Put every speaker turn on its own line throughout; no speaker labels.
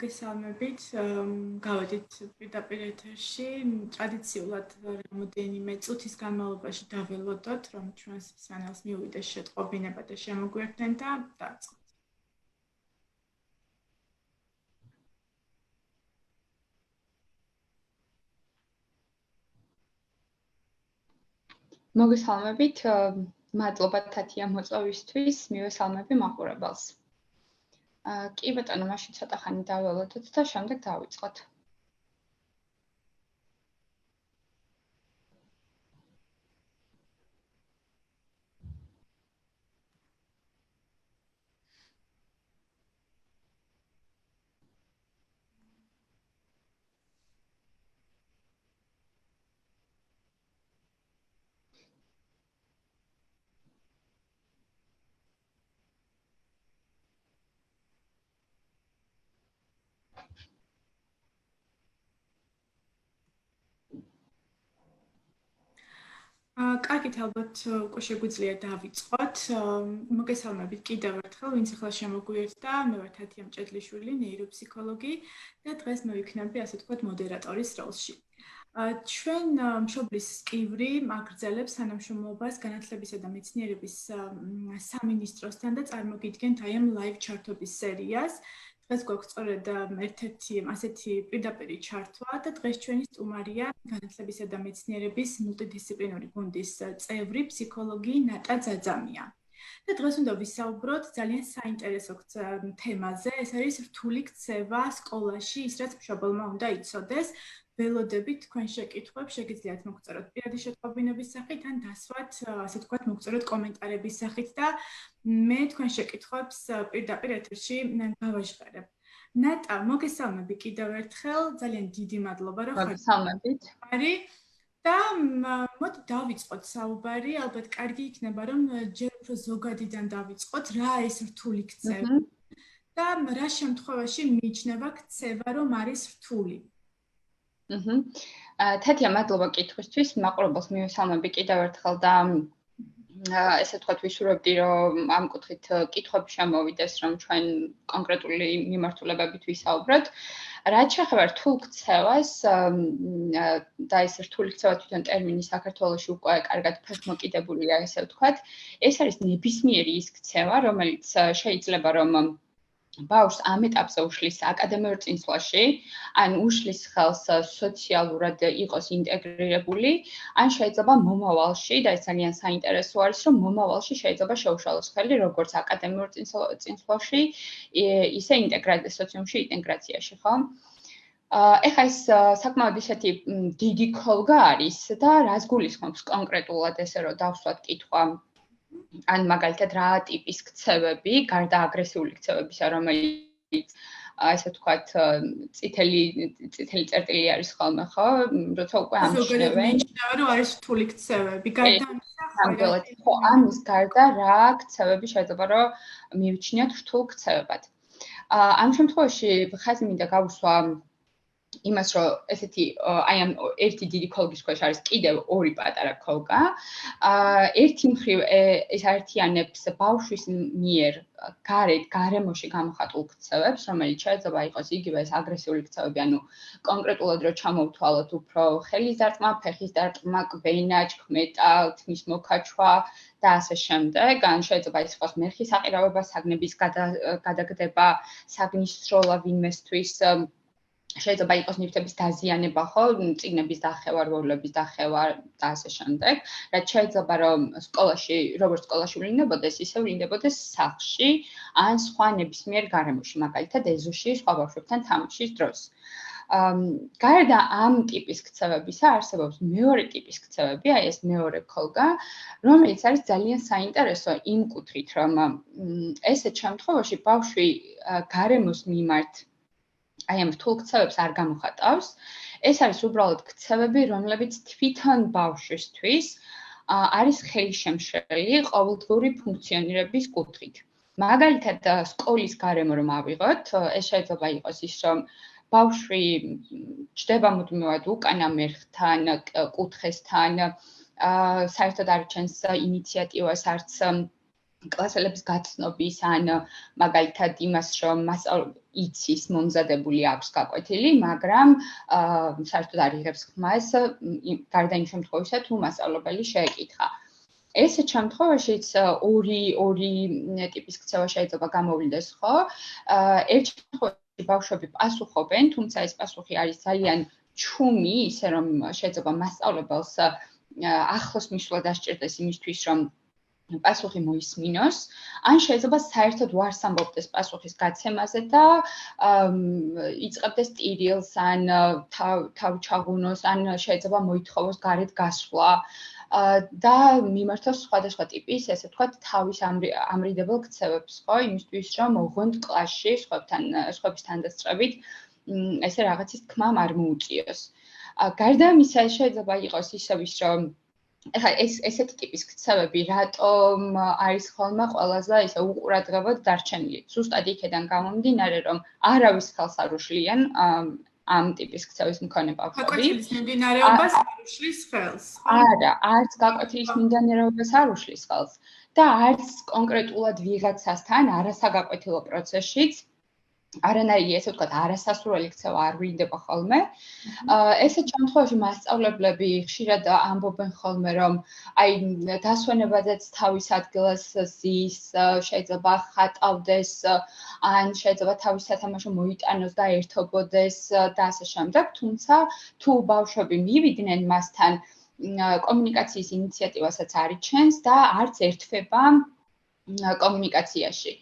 მოგესალმებით. გავედით პირდაპირ ეთერში. ტრადიციულად რამოდენიმე წუთის განმავლობაში დაველოდოთ, რომ ჩვენს სანელს მიუვიდეს შეტყობინება და შემოგვერდნენ და დაწყოთ.
მოგესალმებით. მადლობა თათია მოწვევისთვის. მივესალმები მაყურებელს. კი ბატონო, მაშინ ცოტა ხანი დაველოდოთ და შემდეგ დავიწყოთ.
კარგით, ალბათ უკვე შეგვიძლია დავიწყოთ. მოგესალმებით კიდევ ერთხელ, ვინც ახლა შემოგვიერთდა. მე ვარ თათია მჭედლიშვილი, ნეიროფსიქოლოგი და დღეს მე ვიქნები, ასე ვთქვათ, მოდერატორის როლში. ჩვენ მშობლის კივრი აგრძელებს თანამშრომლობას განათლებისა და მეცნიერების სამინისტროსთან და წარმოგიდგენთ აი ამ live ჩართობის სერიას. დღეს გვაქვს სწორედ ერთ-ერთი ასეთი პირდაპირი ჩართვა და დღეს ჩვენი სტუმარია განათლებისა და მეცნიერების მულტიდისციპლინური გუნდის წევრი ფსიქოლოგი ნატა ძაძამია. და დღეს უნდა ვისაუბროთ ძალიან საინტერესო თემაზე, ეს არის რთული ქცევა სკოლაში, ის რაც მშობელმა უნდა იცოდეს. ველოდებით თქვენ შეკითხვებს შეგიძლიათ მოგწეროთ პირადი შეტყობინების სახით ან დასვათ, ასე ვთქვათ, მოგწეროთ კომენტარების სახით და მე თქვენ შეკითხვებს პირდაპირ ეთერში გავაჟღერებ. ნატა, მოგესალმები კიდევ ერთხელ, ძალიან დიდი მადლობა, რომ ხართ.
მოგესალმებით.
და მოდი დავიწყოთ საუბარი, ალბათ კარგი იქნება, რომ ჯერ უფრო ზოგადიდან დავიწყოთ, რა ეს რთული ქცევა და რა შემთხვევაში მიიჩნევა ქცევა, რომ არის რთული.
თათია, მადლობა კითხვისთვის. მაყურებელს მივესალმები კიდევ ერთხელ და ესე ვთქვათ, ვისურვებდი, რომ ამ კუთხით კითხვები შემოვიდეს, რომ ჩვენ კონკრეტული მიმართულებებით ვისაუბროთ. რაც შეეხება რთულ ქცევას და ეს რთული ქცევა თვითონ ტერმინი საქართველოში უკვე კარგად ფეხმოკიდებულია, ესე ვთქვათ, ეს არის ნებისმიერი ის ქცევა, რომელიც შეიძლება რომ ბავშვს ამ ეტაპზე უშლის აკადემიურ წინსვლაში, ან უშლის ხელს სოციალურად იყოს ინტეგრირებული, ან შეიძლება მომავალში, და ეს ძალიან საინტერესო არის, რომ მომავალში შეიძლება შეუშალოს ხელი როგორც აკადემიურ წინსვლაში, ისე სოციუმში ინტეგრაციაში, ხო? ეხლა ეს საკმაოდ ისეთი დიდი ქოლგა არის და რას გულისხმობს კონკრეტულად ესე რომ დავსვათ კითხვა ან მაგალითად რა ტიპის ქცევები, გარდა აგრესიული ქცევებისა, რომელიც ასე ვთქვათ, წითელი წერტილი არის ხოლმე, ხო? როცა უკვე ამჩნევენ.
მიიჩნევა, რომ არის რთული ქცევები, გარდა
ამისა, ხო, ამის გარდა რა ქცევები შეიძლება რომ მივიჩნიოთ რთულ ქცევებად. ამ შემთხვევაში ხაზი მინდა გავუსვა იმას, რომ ესეთი აი ამ ერთი დიდი ქოლგის ქვეშ არის კიდევ ორი პატარა ქოლგა. ერთი მხრივ ეს აერთიანებს ბავშვის მიერ გარემოში გამოხატულ ქცევებს, რომელიც შეიძლება იყოს იგივე ეს აგრესიული ქცევები, ანუ კონკრეტულად რო ჩამოვთვალოთ უფრო ხელის დარტყმა, ფეხის დარტყმა, კვენა, ჩქმეტა, თმის მოკაჩვა და ასე შემდეგ. ან შეიძლება ის იყოს მერხის აყირავება, საგნების გადაგდება, საგნის სროლა ვინმესთვის, შეიძლება იყოს ნივთების დაზიანება, ხო, წიგნების დახევა, როლების დახევა და ასე შემდეგ. რაც შეიძლება რომ სკოლაში, როგორც სკოლაში ვლინდებოდეს, ისე ვლინდებოდეს სახლში, ან სხვა ნებისმიერ გარემოში, მაგალითად ეზოში, სხვა ბავშვებთან თამაშის დროს. გარდა ამ ტიპის ქცევებისა არსებობს მეორე ტიპის ქცევები, აი ეს მეორე ქოლგა, რომელიც არის ძალიან საინტერესო იმ კუთხით, რომ ესეთ შემთხვევაში ბავშვი გარემოს მიმართ აი ამ რთულ ქცევებს არ გამოხატავს. ეს არის უბრალოდ ქცევები, რომლებიც თვითონ ბავშვისთვის არის ხელშემშლელი ყოველდღიური ფუნქციონირების კუთხით. მაგალითად, სკოლის გარემო რომ ავიღოთ, ეს შეიძლება იყოს ის, რომ ბავშვი ჯდება მუდმივად უკანა მერხთან, კუთხესთან, საერთოდ არ ჩენს ინიციატივას არც კლასელების გაცნობის, ან მაგალითად იმას, რომ იცის, მომზადებული აქვს გაკვეთილი, მაგრამ საერთოდ არ იღებს ხმას გარდა იმ შემთხვევისა, თუ მასწავლებელი შეეკითხა. ესეთ შემთხვევაშიც ორი ტიპის ქცევა შეიძლება გამოვლინდეს, ხო? ერთ შემთხვევაში ბავშვები პასუხობენ, თუმცა ეს პასუხი არის ძალიან ჩუმი, ისე რომ შეიძლება მასწავლებელს ახლოს მისვლა დასჭირდეს იმისთვის, რომ პასუხი მოისმინოს, ან შეიძლება საერთოდ ვარს ამბობდეს პასუხის გაცემაზე და იწყებდეს ტირილს, ან თავ ჩაღუნოს, ან შეიძლება მოითხოვოს გარეთ გასვლა და მიმართოს სხვადასხვა ტიპის, ესე ვთქვათ, თავის ამრიდებელ ქცევებს, ხო, იმისთვის, რომ ოღონდ კლასში სხვების თანდასწრებით ესე რაღაცის თქმამ არ მოუწიოს. გარდა ამისა, შეიძლება იყოს ისევ ის, რომ ეხლა ესეთი ტიპის ქცევები რატომ არის ხოლმე ყველაზე ისე უყურადღებოდ დარჩენილი? ზუსტად იქედან გამომდინარე, რომ არავის ხელს არ უშლიან ამ ტიპის ქცევის მქონე ბავშვები.
გაკვეთილის მიმდინარეობას არ უშლის ხელს, ხო?
არა, არც გაკვეთილის მიმდინარეობას არ უშლის ხელს და არც კონკრეტულად ვიღაცასთან არასაგაკვეთილო პროცესშიც არანაირი, ესე ვთქვათ, არასასურველი ქცევა არ ვლინდება ხოლმე. ესეთ შემთხვევაში მასწავლებლები ხშირად ამბობენ ხოლმე, რომ აი დასვენებაზეც თავის ადგილას ზის, შეიძლება ხატავდეს, ან შეიძლება თავის სათამაშო მოიტანოს და ერთობოდეს და ასე შემდეგ, თუმცა თუ ბავშვები მივიდნენ მასთან კომუნიკაციის ინიციატივასაც არ იჩენს და არც ერთვება კომუნიკაციაში.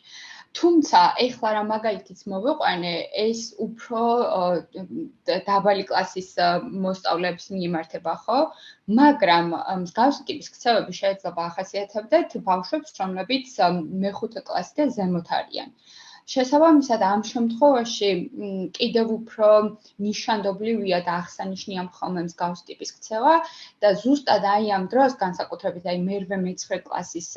თუმცა, ეხლა რა მაგალითიც მოვიყვანე, ეს უფრო დაბალი კლასის მოსწავლეებს მიემართება, ხო? მაგრამ მსგავსი ტიპის ქცევები შეიძლება ახასიათებდეთ ბავშვებს, რომლებიც მეხუთე კლასი და ზემოთ არიან. შესაბამისად, ამ შემთხვევაში კიდევ უფრო ნიშანდობლივია და აღსანიშნია ხოლმე მსგავსი ტიპის ქცევა და ზუსტად აი ამ დროს, განსაკუთრებით აი მერვე-მეცხრე კლასის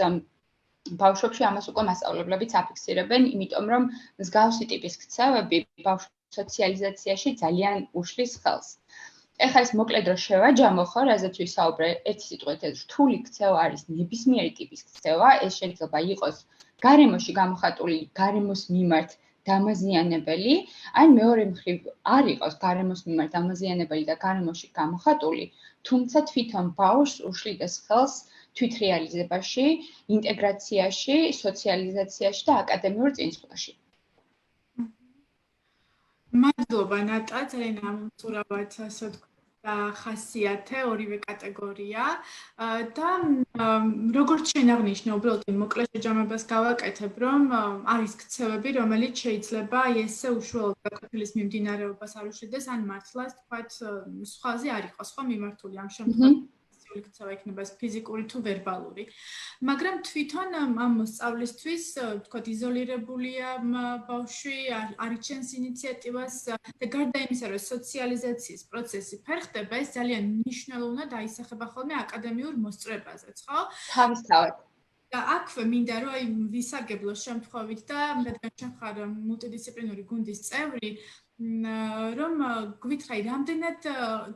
ბავშვებში ამას უკვე მასწავლებლებიც აფიქსირებენ, იმიტომ რომ მსგავსი ტიპის ქცევები ბავშვების სოციალიზაციაში ძალიან უშლის ხელს. ეხლა ეს მოკლედ რო შევაჯამო, ხო, რაზეც ვისაუბრე, ერთი სიტყვით ეს რთული ქცევა არის ნებისმიერი ტიპის ქცევა, ეს შეიძლება იყოს გარემოში გამოხატული, გარემოს მიმართ დამაზიანებელი, ან მეორე მხრივ არ იყოს გარემოს მიმართ დამაზიანებელი და გარემოში გამოხატული, თუმცა თვითონ ბავშვს უშლიდეს ხელს თვითრეალიზებაში, ინტეგრაციაში, სოციალიზაციაში და აკადემიურ წინსვლაში.
მადლობა ნატა, ძალიან ამოწურავად ასე ვთქვათ და ხასიათე ორივე კატეგორია და როგორც შენ აღნიშნე, უბრალოდ მოკლე შეჯამებას გავაკეთებ, რომ არის ქცევები, რომელიც შეიძლება ესე უშუალოდ გაკვეთილის მიმდინარეობას არ უშლიდეს, ან მართლაც თქვათ სხვაზე არ იყოს, ხო, მიმართული ამ შემთხვევაში. ქცევა იქნება ფიზიკური თუ ვერბალური. მაგრამ თვითონ ამ სწავლისთვის, თქვათ, იზოლირებულია ბავშვი, არ იჩენს ინიციატივას და გარდა იმისა, რომ სოციალიზაციის პროცესი ფერხდება, ეს ძალიან მნიშვნელოვნად აისახება ხოლმე აკადემიურ მოსწრებაზეც, ხო?
თავისთავად.
და აქვე მინდა რომ აი ვისაგებლო შემთხვევით და რადგან შენ ხარ მულტიდისციპლინური გუნდის წევრი, რომ გვითხრა რამდენად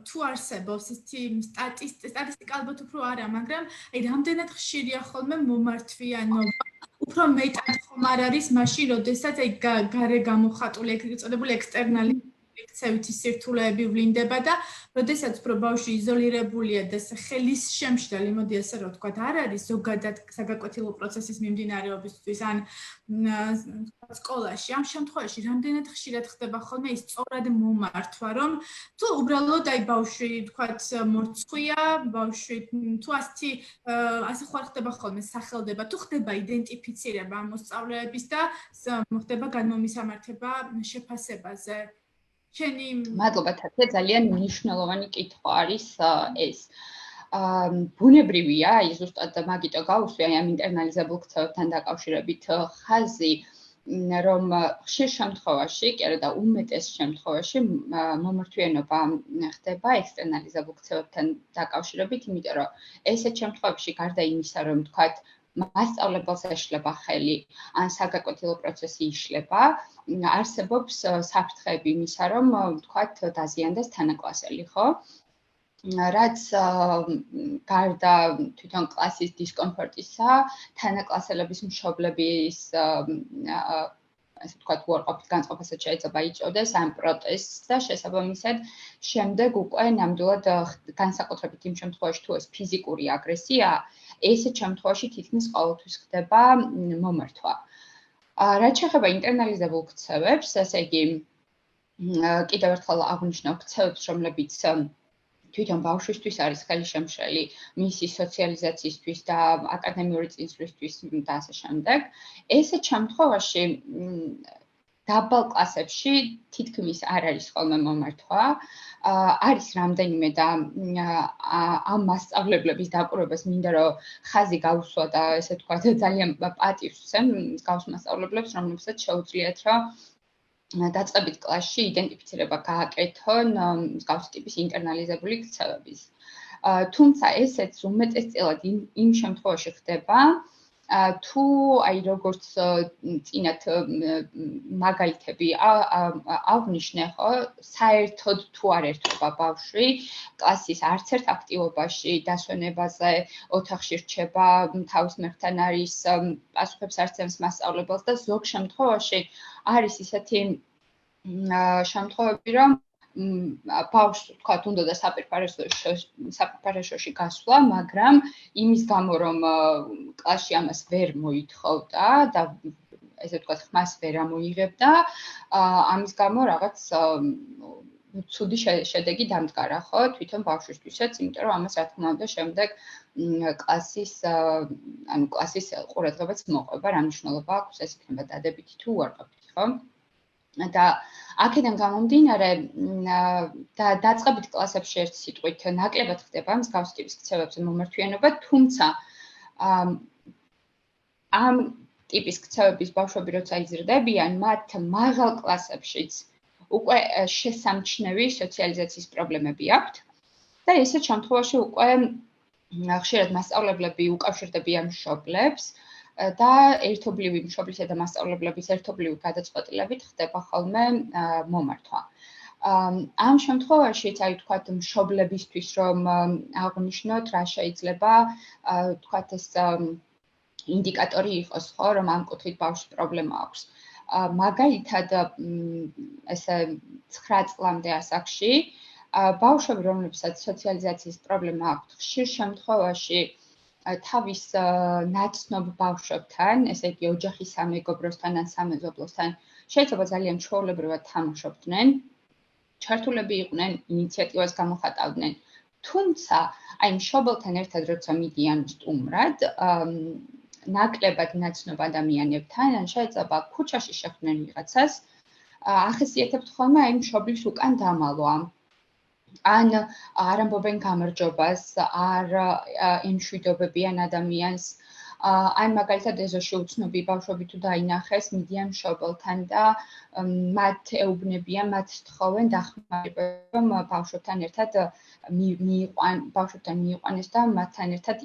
თუ არსებობს ისეთი სტატისტიკა ალბათ უფრო არა, მაგრამ აი რამდენად ხშირია ხოლმე მომართვიანობა, უფრო მეტად ხომ არ არის მაშინ, როდესაც აი გარე გამოხატული, ეგრეთ წოდებული ექსტერნალი ქცევითი სირთულეები ვლინდება და როდესაც უფრო ბავშვი იზოლირებულია და ხელის შემშლელი, მოდი ასე რომ ვთქვათ, არ არის ზოგადად საგაკვეთილო პროცესის მიმდინარეობისთვის ან სკოლაში, ამ შემთხვევაში რამდენად ხშირად ხდება ხოლმე ის სწორად მომართვა, რომ თუ უბრალოდ აი ბავშვი, ვთქვათ, მორცხვია, ბავშვი თუ ასე ხარ ხდება ხოლმე სახელდება, თუ ხდება იდენტიფიცირება მოსწავლეების და ხდება განმომისამართება შეფასებაზე.
მადლობა თათე, ძალიან მნიშვნელოვანი კითხვა არის ეს. ბუნებრივია, აი ზუსტად მაგიტო გავუსვი აი ამ ინტერნალიზებულ ქცევებთან დაკავშირებით ხაზი, რომ ხშირ შემთხვევაში, კი არა და უმეტეს შემთხვევაში მომართვიანობა ხდება ექსტერნალიზებულ ქცევებთან დაკავშირებით, იმიტომ რომ ესეთ შემთხვევებში გარდა იმისა, რომ თქვათ მასწავლებელს ეშლება ხელი, ან საგაკვეთილო პროცესი იშლება, არსებობს საფრთხეები იმისა, რომ ვთქვათ, დაზიანდეს თანაკლასელი, ხო? რაც გარდა თვითონ კლასის დისკომფორტისა, თანაკლასელების მშობლების ესე ვთქვათ, უარყოფით განწყობასაც შეიძლება იწოდეს ამ პროტესტს და შესაბამისად შემდეგ უკვე ნამდვილად განსაკუთრებით იმ შემთხვევაში თუ ეს ფიზიკური აგრესიაა, ესეთ შემთხვევაში თითქმის ყოველთვის ხდება მომართვა. რაც შეეხება ინტერნალიზებულ ქცევებს, ესე იგი კიდევ ერთხელ აღვნიშნავ ქცევებს, რომლებიც თვითონ ბავშვისთვის არის ხელშემშელი მისი სოციალიზაციისთვის და აკადემიური წინსვლისთვის და ასე შემდეგ. ესეთ შემთხვევაში დაბალ კლასებში თითქმის არ არის ხოლმე მომართვა. არის რამდენიმე და ამ მასწავლებლების დაკვირვებას მინდა რომ ხაზი გავუსვა და ესე ვთქვათ ძალიან პატივს ვცემ გავს მასწავლებლებს, რომლებსაც შეუძლიათ რომ დაწყებით კლასში იდენტიფიცირება გააკეთონ მსგავსი ტიპის ინტერნალიზებული ქცევების. თუმცა ესეც უმეტესწილად იმ შემთხვევაში ხდება, თუ აი როგორც წინათ მაგალითები აღვნიშნე, ხო, საერთოდ თუ არ ერთვება ბავშვი კლასის არც ერთ აქტივობაში, დასვენებაზე, ოთახში რჩება, თავის მერხთან არის, პასუხებს არ ცემს მასწავლებელს და ზოგ შემთხვევაში არის ისეთი შემთხვევები, რომ ბავშვს თქვათ უნდა და საფირფარეშოში გასვლა, მაგრამ იმის გამო რომ კლასში ამას ვერ მოითხოვდა და ესე ვთქვათ ხმას ვერ ამოიღებდა, ამის გამო რაღაც ცუდი შედეგი დამდგარა, ხო, თვითონ ბავშვისთვისაც, იმიტომ რომ ამას რა თქმა უნდა შემდეგ კლასის ყურადღებაც მოყვება, რა მნიშვნელობა აქვს, ეს იქნება დადებითი თუ უარყოფითი, ხო? და აქედან გამომდინარე და დაწყებით კლასებში ერთ სიტყვით ნაკლებად ხდება მსგავსი ტიპის ქცევებზე მომართვიანობა, თუმცა ამ ტიპის ქცევების ბავშვები როცა იზრდებიან, მათ მაღალ კლასებშიც უკვე შესამჩნევი სოციალიზაციის პრობლემები აქვთ და ესეთ შემთხვევაში უკვე ხშირად მასწავლებლები უკავშირდებიან მშობლებს და ერთობლივი მშობლისა და მასწავლებლების ერთობლივი გადაწყვეტილებით ხდება ხოლმე მომართვა. ამ შემთხვევაშიც, აი ვთქვათ, მშობლებისთვის რომ აღვნიშნოთ, რა შეიძლება ვთქვათ ეს ინდიკატორი იყოს, ხო, რომ ამ კუთხით ბავშვს პრობლემა აქვს. მაგალითად, ესე 9 წლამდე ასაკში ბავშვები, რომლებსაც სოციალიზაციის პრობლემა აქვთ, ხშირ შემთხვევაში თავის ნაცნობ ბავშვებთან, ესე იგი ოჯახის სამეგობროსთან ან სამეზობლოსთან შეიძლება ძალიან ჩვეულებრივად თამაშობდნენ, ჩართულები იყვნენ, ინიციატივას გამოხატავდნენ. თუმცა, აი მშობელთან ერთად როცა მიდიან სტუმრად, ნაკლებად ნაცნობ ადამიანებთან, ან შეიძლება ქუჩაში შეხვდნენ ვიღაცას, ახასიათებთ ხოლმე აი მშობლის უკან დამალვა. ან არ ამბობენ გამარჯვებას, არ ემშვიდობებიან ადამიანს. აი მაგალითად ეზოში უცნობი ბავშვები თუ დაინახეს, მიდიან მშობელთან და მათ ეუბნებიან, მათ სთხოვენ დახმარებას, რომ ბავშვებთან ერთად მიიყვანეს და მათთან ერთად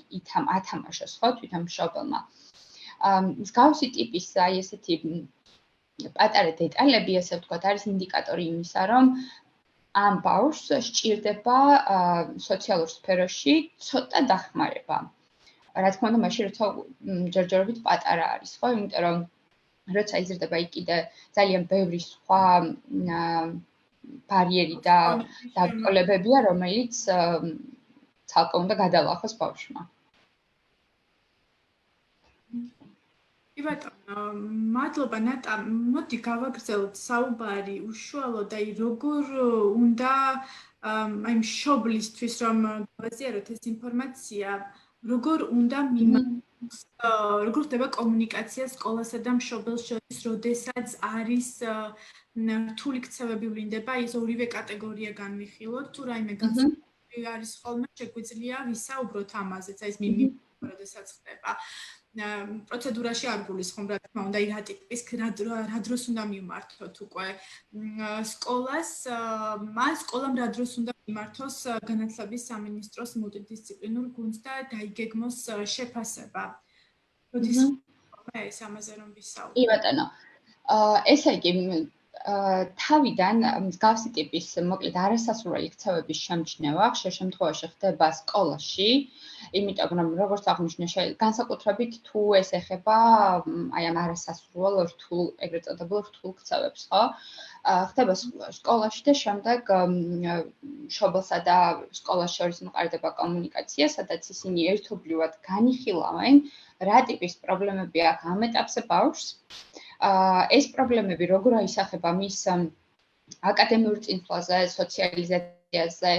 ათამაშოს, ხო, თვითონ მშობელმა. მსგავსი ტიპის აი ესეთი პატარა დეტალები, ასე ვთქვათ, არის ინდიკატორი იმისა, რომ ამ ბავშვს სჭირდება სოციალურ სფეროში ცოტა დახმარება. რა თქმა უნდა, მაშინ როცა ჯერჯერობით პატარა არის, ხო? იმიტომ რომ როცა იზრდება იქ კიდე ძალიან ბევრი სხვა ბარიერი და დაბრძოლებებია, რომელიც ცალკე უნდა გადალახოს ბავშვმა.
კი ბატონო, მადლობა ნატა, მოდი გავაგრძელოთ საუბარი უშუალოდ, აი როგორ უნდა აი მშობლისთვის რომ გავაზიაროთ ეს ინფორმაცია, როგორ უნდა როგორ ხდება კომუნიკაცია სკოლასა და მშობელს შორის, როდესაც არის რთული ქცევები ვლინდება, ის ორივე კატეგორია განვიხილოთ, თუ რაიმე განსხვავებული არის ხოლმე, შეგვიძლია ვისაუბროთ ამაზეც, აი ეს როდესაც ხდება. პროცედურაში არ გულისხმობ, რა თქმა უნდა, რა ტიპის რა დროს უნდა მიმართოთ უკვე სკოლას, სკოლამ რა დროს უნდა მიმართოს განათლების სამინისტროს მულტიდისციპლინურ გუნდს და დაიგეგმოს შეფასება. როდის ეს ამაზე რომ ვისაუბროთ?
კი ბატონო. ესე იგი თავიდან მსგავსი ტიპის მოკლედ არასასურველი ქცევების შემჩნევა ხშირ შემთხვევაში ხდება სკოლაში, იმიტომ რომ როგორც აღნიშნე, განსაკუთრებით თუ ეს ეხება აი ამ არასასურველ რთულ, ეგრეთ წოდებულ რთულ ქცევებს, ხო? ხდება სკოლაში და შემდეგ მშობელსა და სკოლას შორის მყარდება კომუნიკაცია, სადაც ისინი ერთობლივად განიხილავენ, რა ტიპის პრობლემები აქვს ამ ეტაპზე ბავშვს. ეს პრობლემები როგორ აისახება მის აკადემიურ წინსვლაზე, სოციალიზაციაზე,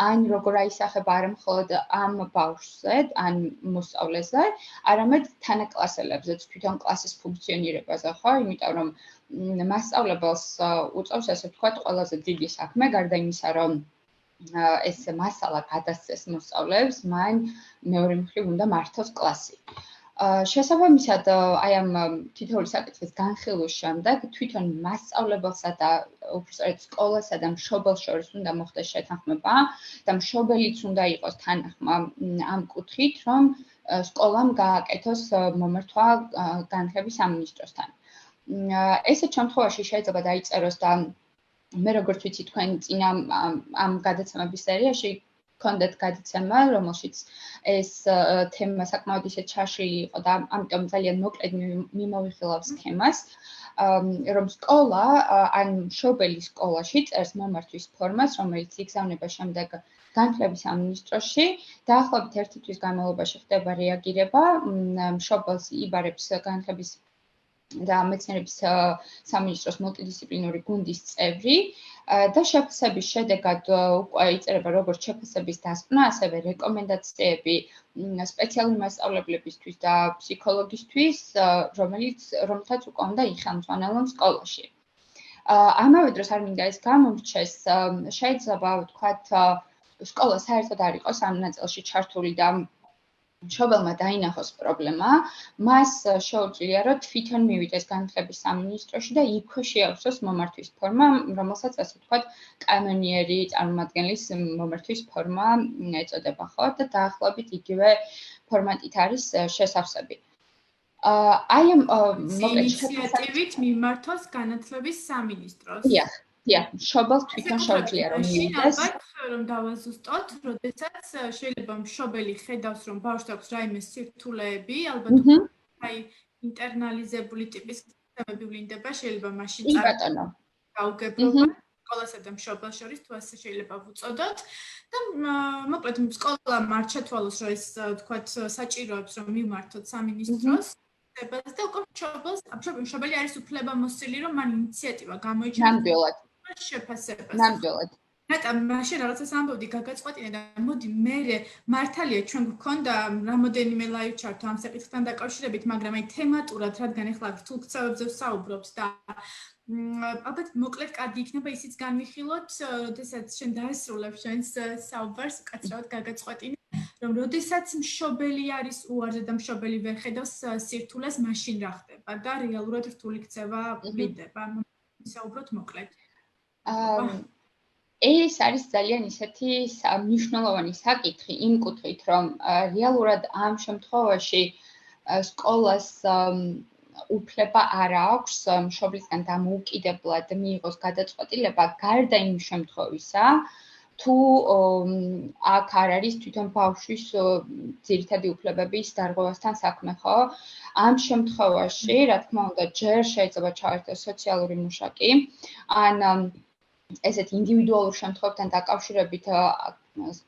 ან როგორ აისახება არა მხოლოდ ამ ბავშვზე, ან მოსწავლეზე, არამედ თანაკლასელებზეც, თვითონ კლასის ფუნქციონირებაზე, ხო? იმიტომ რომ მასწავლებელს უწევს ასე ვთქვათ, ყველაზე დიდი საქმე, გარდა იმისა, რომ ეს მასალა გადასცეს მოსწავლეებს, მან მეორე მხრივ უნდა მართოს კლასი. შესაბამისად, აი ამ თითოეული საკითხის განხილვის შემდეგ თვითონ მასწავლებელსა და უბრალოდ სკოლასა და მშობელს შორის უნდა მოხდეს შეთანხმება და მშობელიც უნდა იყოს თანახმა ამ კუთხით, რომ სკოლამ გააკეთოს მომართვა განათლების სამინისტროსთან. ესეთ შემთხვევაში შეიძლება დაიწეროს და მე როგორც ვიცი თქვენ წინ ამ გადაცემების სერიაში გქონდათ გადაცემა, რომელშიც ეს თემა საკმაოდ ისე ჩაშლილი იყო და ამიტომ ძალიან მოკლედ მიმოვიხილავ სქემას, რომ სკოლა ან მშობელი სკოლაში წერს მომართვის ფორმას, რომელიც იგზავნება შემდეგ განათლების სამინისტროში, დაახლოებით 1 თვის განმავლობაში ხდება რეაგირება, მშობელს იბარებს განათლების და მეცნიერების სამინისტროს მულტიდისციპლინური გუნდის წევრი და შეფასების შედეგად უკვე იწერება როგორც შეფასების დასკვნა, ასევე რეკომენდაციები სპეციალური მასწავლებლებისთვის და ფსიქოლოგისთვის, რომელთაც უკვე უნდა იხელმძღვანელონ სკოლაში. ამავე დროს არ მინდა ეს გამომრჩეს, შეიძლება ვთქვათ, სკოლა საერთოდ არ იყოს ამ ნაწილში ჩართული და მშობელმა დაინახოს პრობლემა, მას შეუძლია, რომ თვითონ მივიდეს განათლების სამინისტროში და იქვე შეავსოს მომართვის ფორმა, რომელსაც ასე ვთქვათ, კანონიერი წარმომადგენლის მომართვის ფორმა ეწოდება, ხო? და დაახლოებით იგივე ფორმატით არის შესავსები. აი ამ
მოკლედ ინიციატივით მიმართოს განათლების სამინისტროს.
დიახ, მშობელს თვითონ შეუძლია რომ მივიდეს.
რომ დავაზუსტოთ, როდესაც შეიძლება მშობელი ხედავს, რომ ბავშვს აქვს რაიმე სირთულეები, albათ აი ინტერნალიზებული ტიპის თემები ვლინდება, შეიძლება მაშინ გაუგებრობა სკოლასა და მშობელს შორის, თუ ასე შეიძლება ვუწოდოთ. და მოკლედ სკოლამ არ ჩათვალოს, რომ ეს თქვათ საჭიროებს, რომ მიმართოთ სამინისტროს. და უკვე მშობელი არის უფლებამოსილი, რომ მან ინიციატივა გამოიჩინოს შეფასებას.
ნამდვილად.
რატომ მაშინ რაღაცას ამბობდი გაგაწყვეტინე და მოდი მე მართალია ჩვენ გვქონდა რამოდენიმე live chat ამ საკითხთან დაკავშირებით, მაგრამ აი თემატურად, რადგან ახლა რთულ ქცევებზე ვსაუბრობთ და ალბათ მოკლედ კარგი იქნება ისიც განვიხილოთ, როდესაც შენ დაესრულებ ჩვენს საუბარს, უკაცრავად გაგაწყვეტინე, რომ როდესაც მშობელი არის უარზე და მშობელი ვერ ხედავს სირთულეს, მაშინ რა ხდება და რეალურად რთული ქცევა ვლინდება. ვისაუბროთ მოკლედ.
ეს არის ძალიან ისეთი მნიშვნელოვანი საკითხი იმ კუთხით, რომ რეალურად ამ შემთხვევაში სკოლას უფლება არ აქვს მშობლისგან დამოუკიდებლად მიიღოს გადაწყვეტილება გარდა იმ შემთხვევისა, თუ აქ არ არის თვითონ ბავშვის ძირითადი უფლებების დარღვევასთან საქმე, ხო? ამ შემთხვევაში, რა თქმა უნდა, ჯერ შეიძლება ჩაერთოს სოციალური მუშაკი, ან ესეთ ინდივიდუალურ შემთხვევებთან დაკავშირებით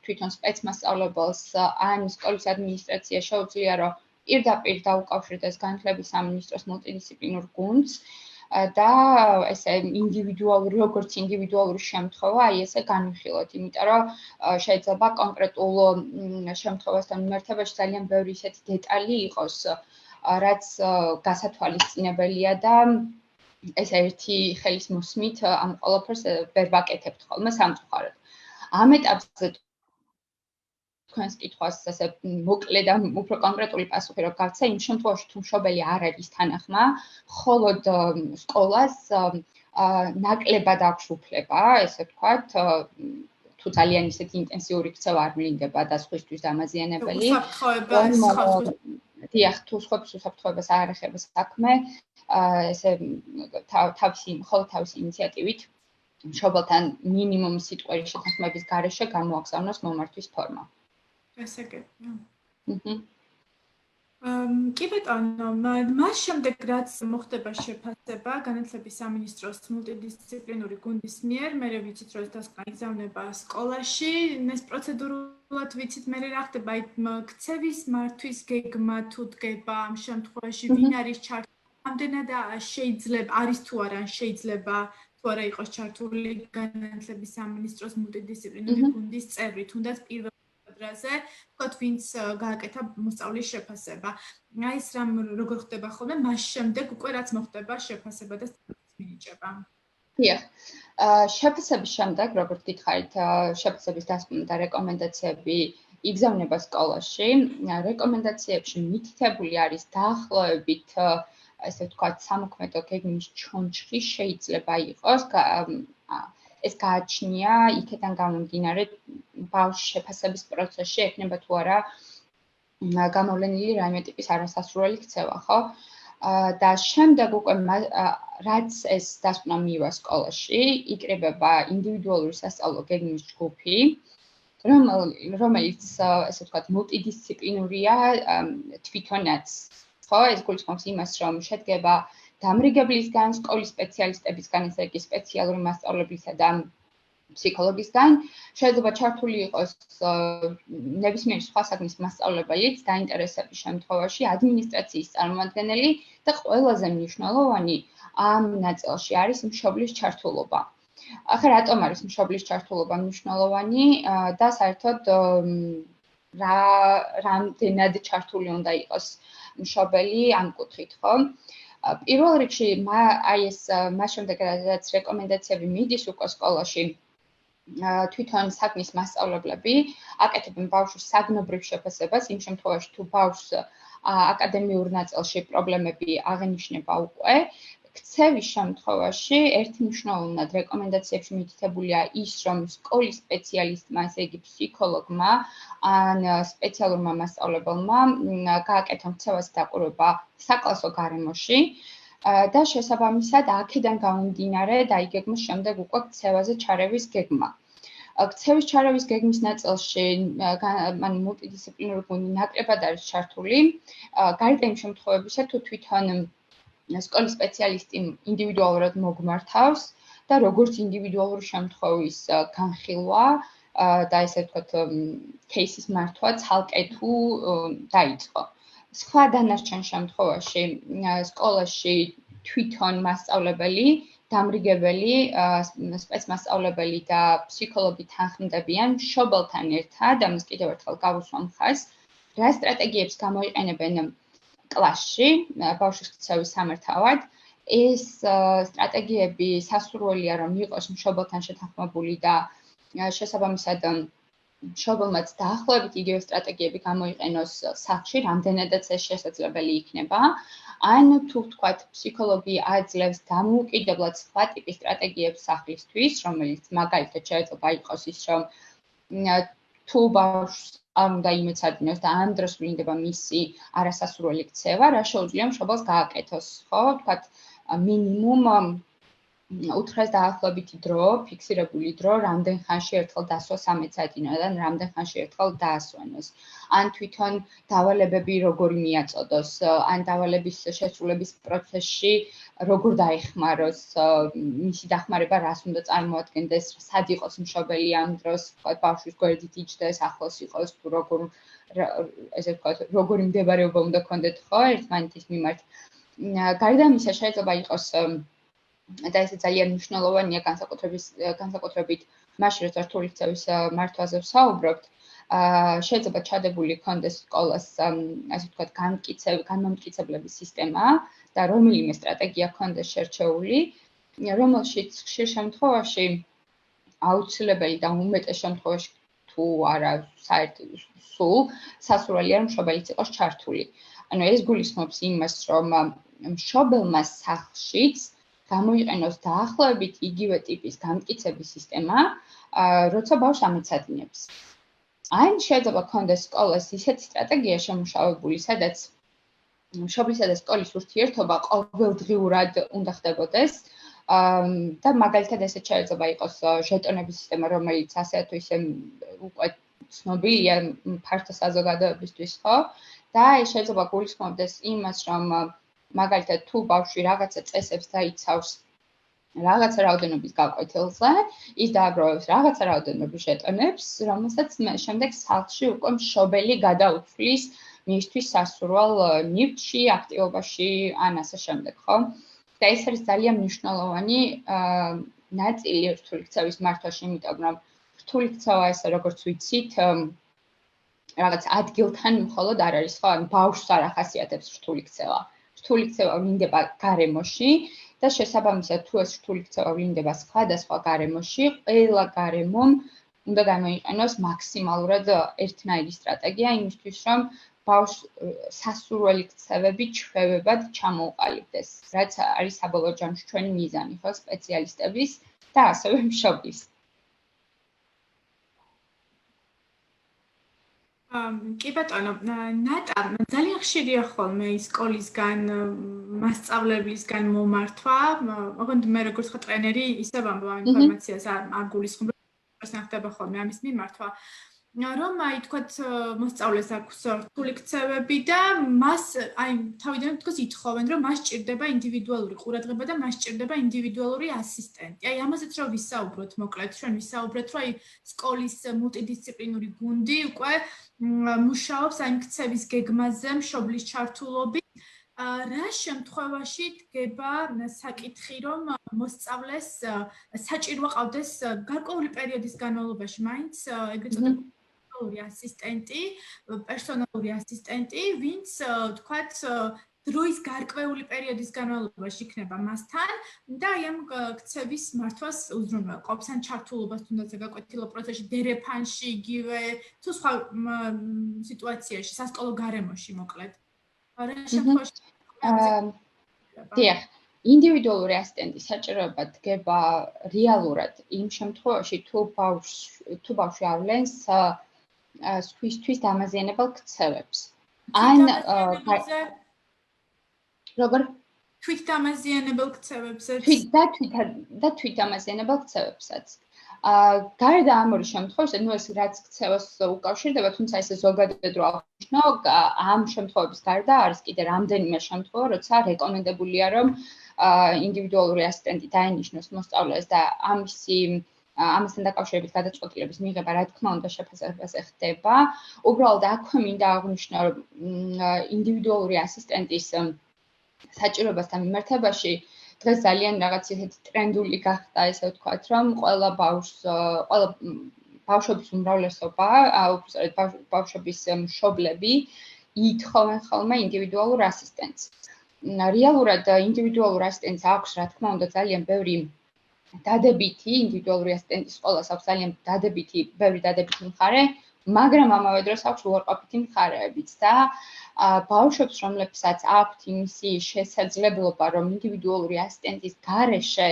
თვითონ სპეცმასწავლებელს ან სკოლის ადმინისტრაცია შეუძლია, რომ პირდაპირ დაუკავშირდეს განათლების სამინისტროს მულტიდისციპლინურ გუნდს და ესე ინდივიდუალური, როგორც ინდივიდუალური შემთხვევა, აი ესე განვიხილოთ, იმიტომ რომ შეიძლება კონკრეტულ შემთხვევასთან მიმართებაში ძალიან ბევრი ისეთი დეტალი იყოს, რაც გასათვალისწინებელია და ეს ერთი ხელის მოსმით ამ ყველაფერს ვერ ვაკეთებთ ხოლმე სამწუხაროდ. ამ ეტაპზე თქვენს კითხვას ასე მოკლედ და უფრო კონკრეტული პასუხი რო გავცე, იმ შემთხვევაში თუ მშობელი არ არის თანახმა, მხოლოდ სკოლას ნაკლებად აქვს უფლება, ესე ვთქვათ, თუ ძალიან ისეთი ინტენსიური ქცევა არ ვლინდება და სხვისთვის დამაზიანებელი. დიახ, თუ სხვებს უსაფრთხოებას არ ეხება საქმე, ესე თავისი ინიციატივით მშობელთან მინიმუმ სიტყვերի შეთანხმების გარეშე გამოაგზავნოს მომართვის ფორმა.
გასაგებია.
აჰა.
კი ბატონო, მას შემდეგ რაც მოხდება შეფასება განათლების სამინისტროს მულტიდისციპლინური გუნდის მიერ, მე ვიცით რომ ეს გაიგზავნება სკოლაში, ეს პროცედურულად ვიცით მე რა ხდება, აი ქცევის მართვის გეგმა თუ დგება ამ შემთხვევაში, ვინ არის ჩართული, ამდენად შეიძლება არის თუ არა, შეიძლება თუ არა იყოს ჩართული განათლების სამინისტროს მულტიდისციპლინური გუნდის წევრი, თუნდაც პირველ ზე, ვთქვათ, ვინც გააკეთა მოსწავლის შეფასება. აი ეს რამ როგორ ხდება ხოლმე, მას შემდეგ უკვე რაც მოხდება შეფასება და სტატუსის მინიჭება.
დიახ. შეფასების შემდეგ, როგორც გითხარით, შეფასების დასკვნა და რეკომენდაციები იგზავნება სკოლაში. რეკომენდაციებში მითითებული არის დაახლოებით, ესე ვთქვათ, სამოქმედო გეგმის ჩონჩხი შეიძლება იყოს, ეს გააჩნია იქიდან გამომდინარე ბავშვის შეფასების პროცესში ექნება თუ არა გამოვლენილი რაიმე ტიპის არასასურველი ქცევა, ხო? და შემდეგ უკვე რაც ეს დასკვნა მივა სკოლაში, იკრიბება ინდივიდუალური სასწავლო გეგმის ჯგუფი, რომელიც ესე ვთქვათ მულტიდისციპლინურია თვითონაც, ხო? ეს გულისხმობს იმას, რომ შედგება დამრიგებლისგან, სკოლის სპეციალისტებისგან, ესე იგი სპეციალური მასწავლებლისა და ფსიქოლოგისგან, შეიძლება ჩართული იყოს ნებისმიერი სხვა საგნის მასწავლებელიც დაინტერესების შემთხვევაში, ადმინისტრაციის წარმომადგენელი და ყველაზე მნიშვნელოვანი ამ ნაწილში არის მშობლის ჩართულობა. ახლა რატომ არის მშობლის ჩართულობა მნიშვნელოვანი და საერთოდ რამდენად ჩართული უნდა იყოს მშობელი ამ კუთხით, ხო? პირველ რიგში აი ეს მას შემდეგ რაც რეკომენდაციები მიდის უკვე სკოლაში თვითონ საგნის მასწავლებლები აკეთებენ ბავშვის საგნობრივ შეფასებას იმ შემთხვევაში თუ ბავშვს აკადემიურ ნაწილში პრობლემები აღენიშნება უკვე ქცევის შემთხვევაში ერთი მნიშვნელოვნად რეკომენდაციებში მითითებულია ის რომ სკოლის სპეციალისტმა ესე იგი ფსიქოლოგმა ან სპეციალურმა მასწავლებელმა გააკეთა ქცევას დაყურება საკლასო გარემოში და შესაბამისად აქედან გამომდინარე დაიგეგმოს შემდეგ უკვე ქცევაზე ჩარევის გეგმა. ქცევის ჩარევის გეგმის ნაწილში მან მულტიდისციპლინური გუნდი ნაკლებად არის ჩართული, გარდა იმ შემთხვევებისა, თუ თვითონ სკოლის სპეციალისტი ინდივიდუალურად მოგმართავს და როგორც ინდივიდუალური შემთხვევის განხილვა და ესე ვთქვათ кейსის მართვა ცალკე თუ დაიწყო. სხვა დანარჩენ შემთხვევაში სკოლაში თვითონ მასწავლებელი, დამრიგებელი, სპეცმასწავლებელი და ფსიქოლოგი თანხმდებიან მშობელთან ერთად, ამას კიდევ ერთხელ გავუსვამ ხაზს, რა სტრატეგიებს გამოიყენებენ კლასში, ბავშვის ქცევის სამართავად. ეს სტრატეგიები სასურველია, რომ იყოს მშობელთან შეთანხმებული და შესაბამისად მშობელმაც დაახლოებით იგივე სტრატეგიები გამოიყენოს სახლში, რამდენადაც ეს შესაძლებელი იქნება. ან თუ ვთქვათ, ფსიქოლოგი აძლევს დამოუკიდებლად სხვა ტიპის სტრატეგიებს სახლისთვის, რომელიც მაგალითად შეიძლება იყოს ის, რომ თუ ბავშვს არ უნდა იმეცადინოს და ამ დროს ვლინდება მისი არასასურველი ქცევა, რა შეუძლია მშობელს გააკეთოს, ხო? ვთქვათ, მინიმუმ უთხრეს დაახლოებითი დრო, ფიქსირებული დრო, რამდენ ხანში ერთხელ დასვას ამეცადინოდან, რამდენ ხანში ერთხელ დაასვენოს. ან თვითონ დავალებები როგორი მიაწოდოს, ან დავალების შესრულების პროცესში როგორ დაეხმაროს, მისი დახმარება რას უნდა წარმოადგენდეს, სად იყოს მშობელი ამ დროს, ვთქვათ, ბავშვის გვერდით იჯდეს, ახლოს იყოს, თუ როგორ ესე ვთქვათ, როგორი მდებარეობა უნდა ქონდეთ, ხო, ერთმანეთის მიმართ. გარდა ამისა, შეიძლება იყოს და ესე ძალიან მნიშვნელოვანია განსაკუთრებით მაშინ როცა რთული ქცევის მართვაზე ვსაუბრობთ, შეიძლება ჩადებული ქონდეს სკოლას, ასე ვთქვათ, განმამტკიცებლების სისტემა და რომელიმე სტრატეგია ქონდეს შერჩეული, რომელშიც ხშირ შემთხვევაში აუცილებელი და უმეტეს შემთხვევაში თუ არა საერთოდ სულ სასურველია რომ მშობელიც იყოს ჩართული. ანუ ეს გულისხმობს იმას, რომ მშობელმა სახლშიც გამოიყენოს დაახლოებით იგივე ტიპის გამტკიცების სისტემა, როცა ბავშვს ამეცადინებს. ან შეიძლება ქონდეს სკოლას ისეთი სტრატეგია შემუშავებული, სადაც მშობლისა და სკოლის ურთიერთობა ყოველდღიურად უნდა ხდებოდეს. და მაგალითად ესეც შეიძლება იყოს ჟეტონების სისტემა, რომელიც ასე თუ ისე უკვე ცნობილია ფართო საზოგადოებისთვის, ხო? და ეს შეიძლება გულისხმობდეს იმას, რომ მაგალითად თუ ბავშვი რაღაცა წესებს დაიცავს რაღაცა რაოდენობის გაკვეთილზე, ის დააგროვებს რაღაცა რაოდენობის ჟეტონებს, რომელსაც შემდეგ სახლში უკვე მშობელი გადაუცვლის მისთვის სასურველ ნივთში, აქტივობაში, ან ასე შემდეგ, ხო? და ეს არის ძალიან მნიშვნელოვანი ნაწილი რთული ქცევის მართვაში, იმიტომ რომ რთული ქცევა ესე როგორც ვიცით, რაღაც ადგილთან მხოლოდ არ არის, ხო? ან ბავშვს არ ახასიათებს რთული ქცევა. რთული ქცევა ვლინდება გარემოში და შესაბამისად თუ ეს რთული ქცევა ვლინდება სხვადასხვა გარემოში, ყველა გარემომ უნდა გამოიყენოს მაქსიმალურად ერთნაირი სტრატეგია იმისთვის, რომ ბავშვს სასურველი ქცევები ჩვევებად ჩამოუყალიბდეს, რაც არის საბოლოო ჯამში ჩვენი მიზანი, ხო, სპეციალისტების და ასევე მშობლის.
კი ბატონო, ნატა, ძალიან ხშირია ხოლმე სკოლისგან, მასწავლებლისგან მომართვა, ოღონდ მე როგორც ხო ტრენერი ისევ ამ ინფორმაციას არ გულისხმობ, რომ ხდება ხოლმე ამის მიმართვა. რომ აი თქვათ მოსწავლეს აქვს რთული ქცევები და მას აი თავიდან თქოს ითხოვენ რომ მას სჭირდება ინდივიდუალური ყურადღება და მას სჭირდება ინდივიდუალური ასისტენტი. აი ამაზეც რომ ვისაუბროთ, მოკლედ ჩვენ ვისაუბრეთ რომ აი სკოლის მულტიდისციპლინური გუნდი უკვე მუშაობს აი ქცევის გეგმაზე, მშობლის ჩართულობით. რა შემთხვევაში დგება საკითხი რომ მოსწავლეს საჭირო ყავდეს გარკვეული პერიოდის განმავლობაში მაინც ეგრეთ წოდებული პერსონალური ასისტენტი, ვინც თქვათ დროის გარკვეული პერიოდის განმავლობაში იქნება მასთან და აი ამ ქცევის მართვას უზრუნველყოფს ან ჩართულობას თუნდაც გაკვეთილო პროცესში, დერეფანში იგივე თუ სხვა სიტუაციაში, სასკოლო გარემოში მოკლედ. რა შემთხვევაში
დიახ, ინდივიდუალური ასისტენტის საჭიროება დგება რეალურად იმ შემთხვევაში, თუ ბავშვი ავლენს სხვისთვის დამაზიანებელ ქცევებს. ან როგორ
თვითდამაზიანებელ ქცევებსაც
და თვითდამაზიანებელ ქცევებსაც. გარდა ამ ორი შემთხვევისა, ნუ ეს რაც ქცევას უკავშირდება, თუმცა ეს ზოგადად რო აღნიშნო, ამ შემთხვევების გარდა არის კიდე რამდენიმე შემთხვევა, როცა რეკომენდებულია, რომ ინდივიდუალური ასისტენტი დაენიშნოს მოსწავლეს და ამასთან დაკავშირებით გადაწყვეტილების მიღება, რა თქმა უნდა, შეფასებაზე ხდება. უბრალოდ აქვე მინდა აღვნიშნო, რომ ინდივიდუალური ასისტენტის საჭიროებასთან მიმართებაში დღეს ძალიან რაღაც ისეთი ტრენდული გახდა, ესე ვთქვათ, რომ ყველა ბავშვების უმრავლესობა, უბრალოდ ბავშვების მშობლები ითხოვენ ხოლმე ინდივიდუალურ ასისტენტს. რეალურად ინდივიდუალურ ასისტენტს აქვს, რა თქმა უნდა, ძალიან ბევრი დადებითი, ინდივიდუალური ასისტენტის სკოლას აქვს ძალიან ბევრი დადებითი მხარე, მაგრამ ამავე დროს აქვს უარყოფითი მხარეებიც და ბავშვებს, რომლებსაც აქვთ იმისი შესაძლებლობა, რომ ინდივიდუალური ასისტენტის გარეშე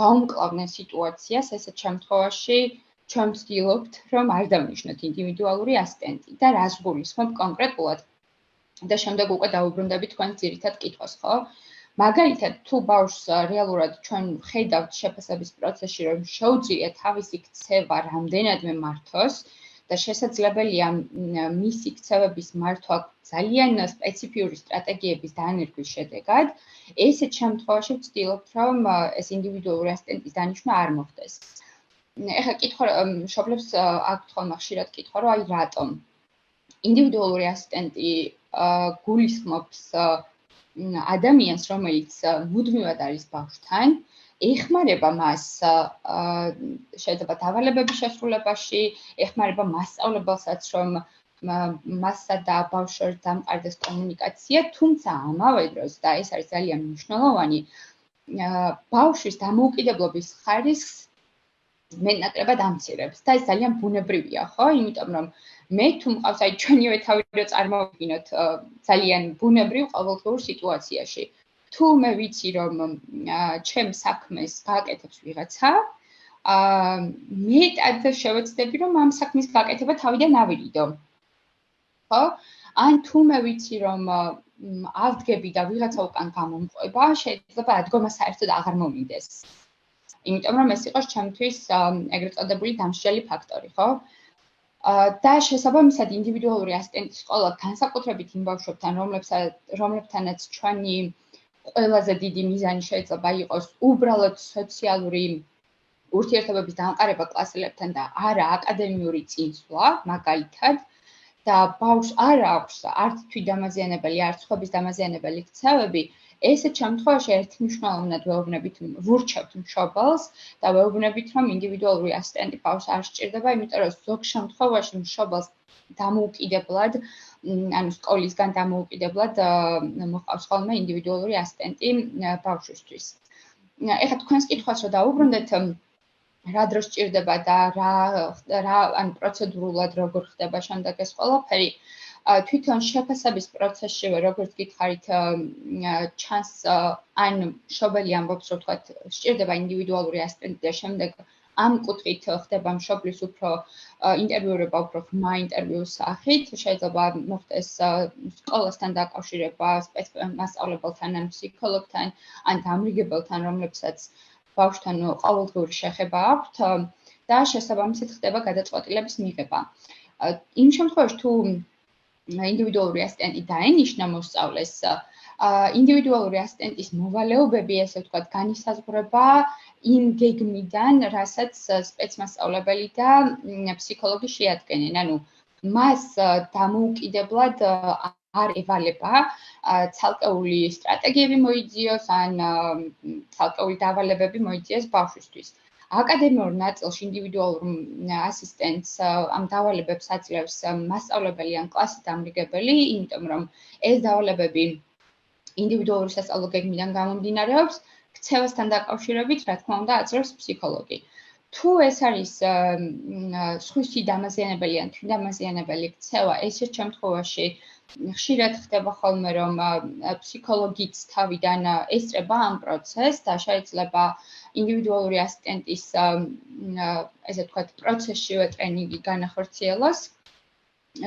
გაუმკლავდნენ სიტუაციას, ესეთ შემთხვევაში ჩვენ ვცდილობთ, რომ არ დავნიშნოთ ინდივიდუალური ასისტენტი და რას გულისხმობ კონკრეტულად. და შემდეგ უკვე დაუბრუნდებით თქვენს ძირითად კითხვას, ხო? მაგალითად, თუ ბავშვს რეალურად ჩვენ ვხედავთ შეფასების პროცესში, რომ შეუძლია თავისი ქცევა რამდენადმე მართოს და შესაძლებელია მისი ქცევების მართვა ძალიან სპეციფიური სტრატეგიების დანერგვის შედეგად, ესეთ შემთხვევაში ვცდილობთ, რომ ეს ინდივიდუალური ასისტენტის დანიშვნა არ მოხდეს. ეხლა მშობლებს აქვთ ხოლმე ხშირად კითხვა, რომ აი რატომ ინდივიდუალური ასისტენტი გულისხმობს ადამიანს, რომელიც მუდმივად არის ბავშვთან, ეხმარება მას შეიძლება დავალებების შესრულებაში, ეხმარება მასწავლებელსაც, რომ მასსა და ბავშვს შორის დამყარდეს კომუნიკაცია, თუმცა ამავე დროს და ეს არის ძალიან მნიშვნელოვანი, ბავშვის დამოუკიდებლობის ხარისხს მეტნაკლებად ამცირებს და ეს ძალიან ბუნებრივია, ხო? იმიტომ რომ მე თუ მყავს აი ჩვენივე თავი რო წარმოვიდგინოთ ძალიან ბუნებრივ ყოველდღიურ სიტუაციაში. თუ მე ვიცი რომ ჩემ საქმეს გააკეთებს ვიღაცა, მეტად შევეცდები რომ ამ საქმის გააკეთება თავიდან ავირიდო. ხო? ან თუ მე ვიცი რომ ავდგები და ვიღაცა უკან გამომყვება, შეიძლება ადგომა საერთოდ აღარ მომიდეს. იმიტომ რომ ეს იყოს ჩემთვის ეგრეთ წოდებული დამსჯელი ფაქტორი, ხო? და შესაბამისად ინდივიდუალური ასისტენტის ყოლა განსაკუთრებით იმ ბავშვებთან, რომლებთანაც ჩვენი ყველაზე დიდი მიზანი შეიძლება იყოს უბრალოდ სოციალური ურთიერთობების დამყარება კლასელებთან და არა აკადემიური წინსვლა, მაგალითად, და ბავშვს არ აქვს არც თვითდამაზიანებელი, არც სხვების დამაზიანებელი ქცევები, ესეთ შემთხვევაში ერთმნიშვნელოვნად ვეუბნებით ვურჩევთ მშობელს და ვეუბნებით, რომ ინდივიდუალური ასისტენტი ბავშვს არ სჭირდება, იმიტომ რომ ზოგ შემთხვევაში მშობელს დამოუკიდებლად, ანუ სკოლისგან დამოუკიდებლად მოყავს ხოლმე ინდივიდუალური ასისტენტი ბავშვისთვის. ეხლა თქვენს კითხვას რომ დაუბრუნდეთ, რა დროს სჭირდება და რა ანუ პროცედურულად როგორ ხდება შემდეგ ეს ყველაფერი, თვითონ შეფასების პროცესშივე, როგორც გითხარით, ჩანს ან მშობელი ამბობს, რომ თქვათ, სჭირდება ინდივიდუალური ასისტენტი და შემდეგ ამ კუთხით ხდება მშობლის უფრო ინტერვიურება უფრო ღრმა ინტერვიუს სახით, შეიძლება მოხდეს სკოლასთან დაკავშირება მასწავლებელთან ან ფსიქოლოგთან ან დამრიგებელთან, რომლებსაც ბავშვთან ყოველდღიური შეხება აქვთ და შესაბამისად ხდება გადაწყვეტილების მიღება. იმ შემთხვევაში თუ ინდივიდუალური ასისტენტი დაენიშნა მოსწავლეს, ინდივიდუალური ასისტენტის მოვალეობები, ესე ვთქვათ, განისაზღვრება იმ გეგმიდან, რასაც სპეცმასწავლებელი და ფსიქოლოგი შეადგენენ. ანუ მას დამოუკიდებლად არ ევალება ცალკეული სტრატეგიები მოიძიოს ან ცალკეული დავალებები მოიძიოს ბავშვისთვის. აკადემიურ ნაწილში ინდივიდუალურ ასისტენტს ამ დავალებებს აძლევს მასწავლებელი ან კლასის დამრიგებელი, იმიტომ რომ ეს დავალებები ინდივიდუალური სასწავლო გეგმიდან გამომდინარეობს, ქცევასთან დაკავშირებით, რა თქმა უნდა, აძლევს ფსიქოლოგი. თუ ეს არის სხვისი დამაზიანებელი ან თვითდამაზიანებელი ქცევა, ესეთ შემთხვევაში ხშირად ხდება ხოლმე, რომ ფსიქოლოგიც თავიდან ესწრება ამ პროცესს და შეიძლება ინდივიდუალური ასისტენტის ესე ვთქვათ, პროცესშივე ტრენინგი განახორციელოს,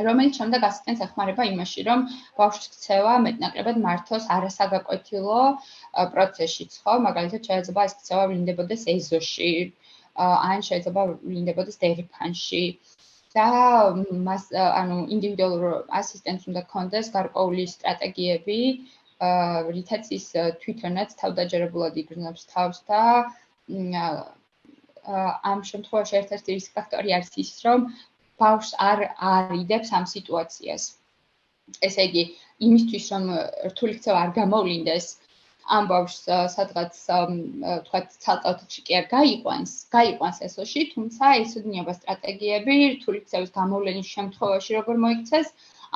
რომელიც შემდეგ ასისტენტს ეხმარება იმაში, რომ ბავშვის ქცევა მეტნაკლებად მართოს არასაგაკვეთილო პროცესშიც, ხო? მაგალითად, შეიძლება ეს ქცევა ვლინდებოდეს ეზოში, ან შეიძლება ვლინდებოდეს დერიფანში. და მას ანუ ინდივიდუალურ ასისტენტს უნდა ჰქონდეს გარკვეული სტრატეგიები, რითაც ის თვითონაც თავდაჯერებულად იგრძნობს თავს და ამ შემთხვევაში ერთ-ერთი რისკ ფაქტორი არის ის, რომ ბავშვს არ არიდებს ამ სიტუაციას. ესე იგი, იმისთვის, რომ რთული ქცევა არ გამოვლინდეს, ამ ბავშვს სადღაც თქვათ ცალკეულ თვეში კი არ გაიყვანს ესოში, თუმცა იცოდინება სტრატეგიები რთული ქცევის გამოვლენის შემთხვევაში როგორ მოიქცეს,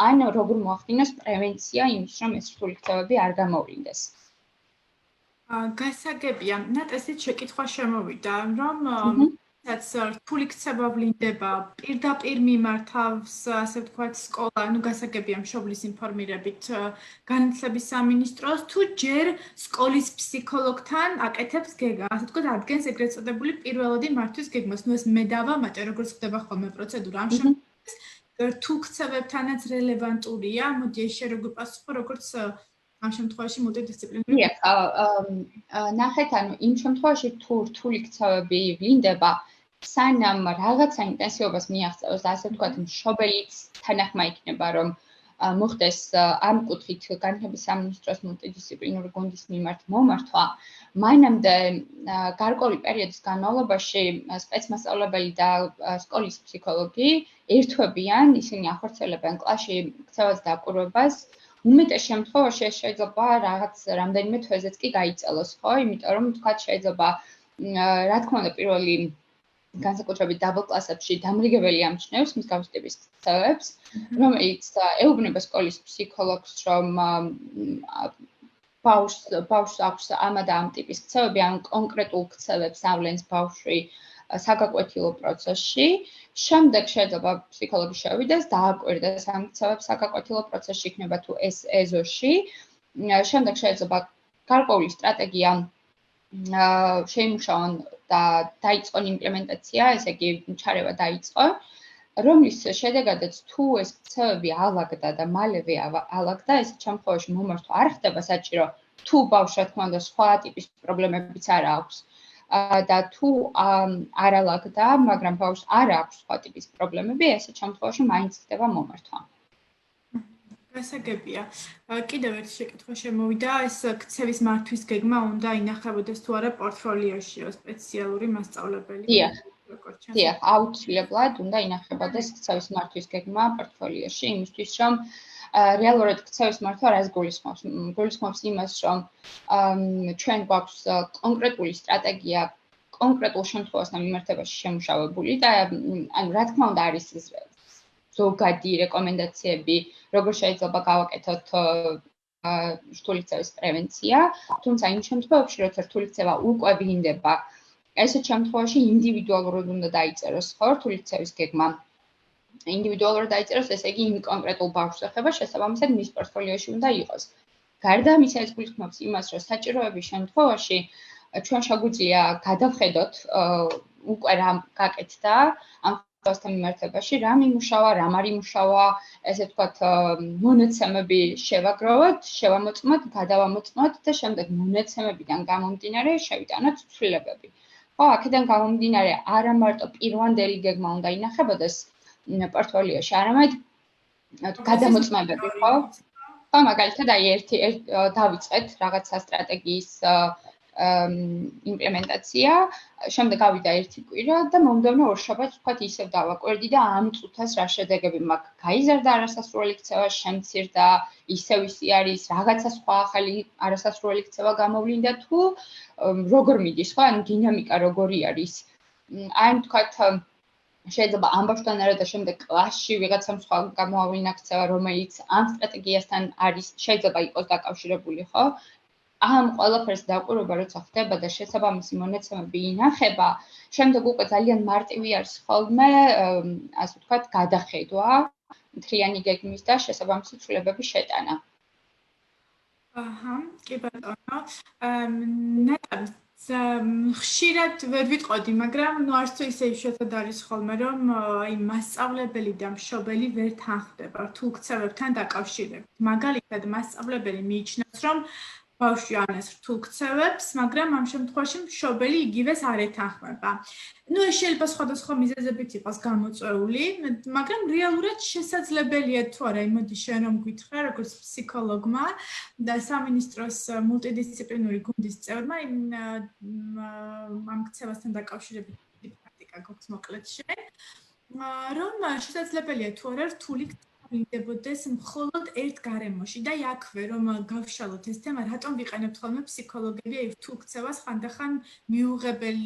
ან როგორ მოახდინოს პრევენცია იმის, რომ ეს რთული ქცევები არ გამოვლინდეს.
გასაგებია, ნატესით შეკითხვა შემოვიდა, რომ რაც რთული ქცევა ვლინდება, პირდაპირ მიმართავს, ასე ვთქვათ, სკოლა, ანუ გასაგებია მშობლის ინფორმირებით განათლების სამინისტროს, თუ ჯერ სკოლის ფსიქოლოგთან აკეთებს გეგა, ასე ვთქვათ, ადგენს ეგრეთ წოდებული პირველადი მართვის გეგმას. ნუ ეს მე დავამატე, როგორც ხდება ხოლმე პროცედურა. ამ შემთხვევაში რთულ ქცევებთანაც რელევანტურია, მოდი ეს შეგვიპასუხო, როგორც ამ შემთხვევაში მულტიდისციპლინური.
ნახეთ, ანუ იმ შემთხვევაში თუ რთული ქცევები ვლინდება, სანამ რაღაცა ინტენსივობას მიაღწევს და ასე ვთქვათ, მშობელიც თანახმა იქნება, რომ მოხდეს ამ კუთხით განათლების სამინისტროს მულტიდისციპლინური გუნდის მიმართ მომართვა, მანამდე გარკვეული პერიოდის განმავლობაში სპეცმასწავლებელი და სკოლის ფსიქოლოგი ერთვებიან, ისინი ახორციელებენ კლასში ქცევას დაკვირვებას. უმეტეს შემთხვევაში ეს შეიძლება რამდენიმე თვეზეც კი გაიწელოს, ხო? იმიტომ რომ თქვათ შეიძლება რა თქმა უნდა პირველი განსაკუთრებით დაბლ კლასებში დამრიგებელი ამჩნევს მსგავსი ტიპის ქცევებს, რომელიც ეუბნება სკოლის ფსიქოლოგს, რომ ბავშვს აქვს ამ და ამ ტიპის ქცევები, ან კონკრეტულ ქცევებს ავლენს ბავშვი საგაკვეთილო პროცესში. შემდეგ შეიძლება ფსიქოლოგი შევიდეს და აკვირდეს ამ ქცევებს საგაკვეთილო პროცესში, იქნება თუ ეს ეზოში. შემდეგ შეიძლება გარკვეული სტრატეგია შეიმუშაონ და დაიწყონ იმპლემენტაცია, ესე იგი ჩარევა დაიწყო. რომლის შედეგადაც თუ ეს ქცევები ალაგდა და მალევე ალაგდა, ეს შემთხვევაში მომართვა არ ხდება საჭირო, თუ ბავშვს რა თქმა უნდა სხვა ტიპის პრობლემებიც არ აქვს. და თუ არ ალაგდა, მაგრამ ბავშვს არ აქვს სხვა ტიპის პრობლემები, ესეთ შემთხვევაში მაინც ხდება მომართვა.
გასაგებია. კიდევ ერთი შეკითხვა შემოვიდა, ეს ქცევის მართვის გეგმა უნდა ინახებოდეს თუ არა პორტფოლიოში, სპეციალური მასწავლებელი.
დიახ, აუცილებლად უნდა ინახებოდეს ქცევის მართვის გეგმა პორტფოლიოში, იმისთვის რომ რეალურად ქცევის მართვა რას გულისხმობს? გულისხმობს იმას, რომ ჩვენ გვაქვს კონკრეტული სტრატეგია კონკრეტულ შემთხვევასთან მიმართებაში შემუშავებული და ანუ რა თქმა უნდა არის ზოგადი რეკომენდაციები, როგორ შეიძლება გავაკეთოთ რთული ქცევის პრევენცია, თუმცა იმ შემთხვევებში, როცა რთული ქცევა უკვე ვლინდება, ესეთ შემთხვევაში ინდივიდუალურად უნდა დაიწეროს ხო რთული ქცევის გეგმა. ინდივიდუალურად დაიწეროს, ესე იგი იმ კონკრეტულ ბავშვს ეხება, შესაბამისად მის პორტფოლიოში უნდა იყოს. გარდა ამისა, ეს გულისხმობს იმას, რომ საჭიროების შემთხვევაში ჩვენ შეგვიძლია გადავხედოთ უკვე რა გაკეთდა ამ შემთხვევასთან მიმართებაში, რა მიმუშავა, რა არ იმუშავა, ესე ვთქვათ, მონაცემები შევაგროვოთ, შევამოწმოთ, გადავამოწმოთ და შემდეგ მონაცემებიდან გამომდინარე შევიტანოთ ცვლილებები. ხო, აქედან გამომდინარე არა მარტო პირვანდელი გეგმა უნდა ინახებოდეს პორტფოლიოში, არამედ გადამოწმებები, ხო? ხო, მაგალითად, აი ერთი დავიწყეთ რაღაცა სტრატეგიის იმპლემენტაცია, შემდეგ გავიდა ერთი კვირა და მომდევნო ორშაბათს ვთქვათ ისევ დავაკვირდი და ამ წუთას რა შედეგები მაქვს. გაიზარდა არასასრული ქცევა, შემცირდა, ისევ ისი არის, რაღაცა სხვა ახალი არასასრული ქცევა გამოვლინდა თუ როგორ მიდის, ხო? ანუ დინამიკა როგორი არის. აი ვთქვათ შეიძლება ამ ბავშვთან არა და შემდეგ კლასში ვიღაცამ სხვა გამოავლინა ქცევა, რომელიც ამ სტრატეგიასთან არის, შეიძლება იყოს დაკავშირებული, ხო? ამ ყველაფერს დაკვირვება როცა ხდება და შესაბამისი მონაცემები ინახება, შემდეგ უკვე ძალიან მარტივი არის ხოლმე, ასე ვთქვათ, გადახედვა მთლიანი გეგმის და შესაბამისი ცვლილებების შეტანა.
აჰა, კი ბატონო. ხშირად ვერ ვიტყოდი, მაგრამ არც თუ ისე იშვიათად არის ხოლმე, რომ აი მასწავლებელი და მშობელი ვერ თანხმდება რთულ ქცევებთან დაკავშირებით. მაგალითად, მასწავლებელი მიიჩნევს, რომ ბავშვი ანას რთულ ქცევებს, მაგრამ ამ შემთხვევაში მშობელი იგივეს არ ეთანხმება. ნუ ეს შეიძლება სხვადასხვა მიზეზებით იყოს გამოწვეული, მაგრამ რეალურად შესაძლებელია თუ არა, იმოდი შენ რომ გითხრა, როგორც ფსიქოლოგმა და სამინისტროს მულტიდისციპლინური გუნდის წევრმა ამ ქცევასთან დაკავშირებით პრაქტიკა გვაქვს მოკლედ შენ, რომ შესაძლებელია თუ არა რთული ვლინდებოდეს მხოლოდ ერთ გარემოში და აქვე რომ გავშალოთ ეს თემა, რატომ ვიყენებთ ხოლმე ფსიქოლოგები აი რთულ ქცევას ხანდახან მიუღებელ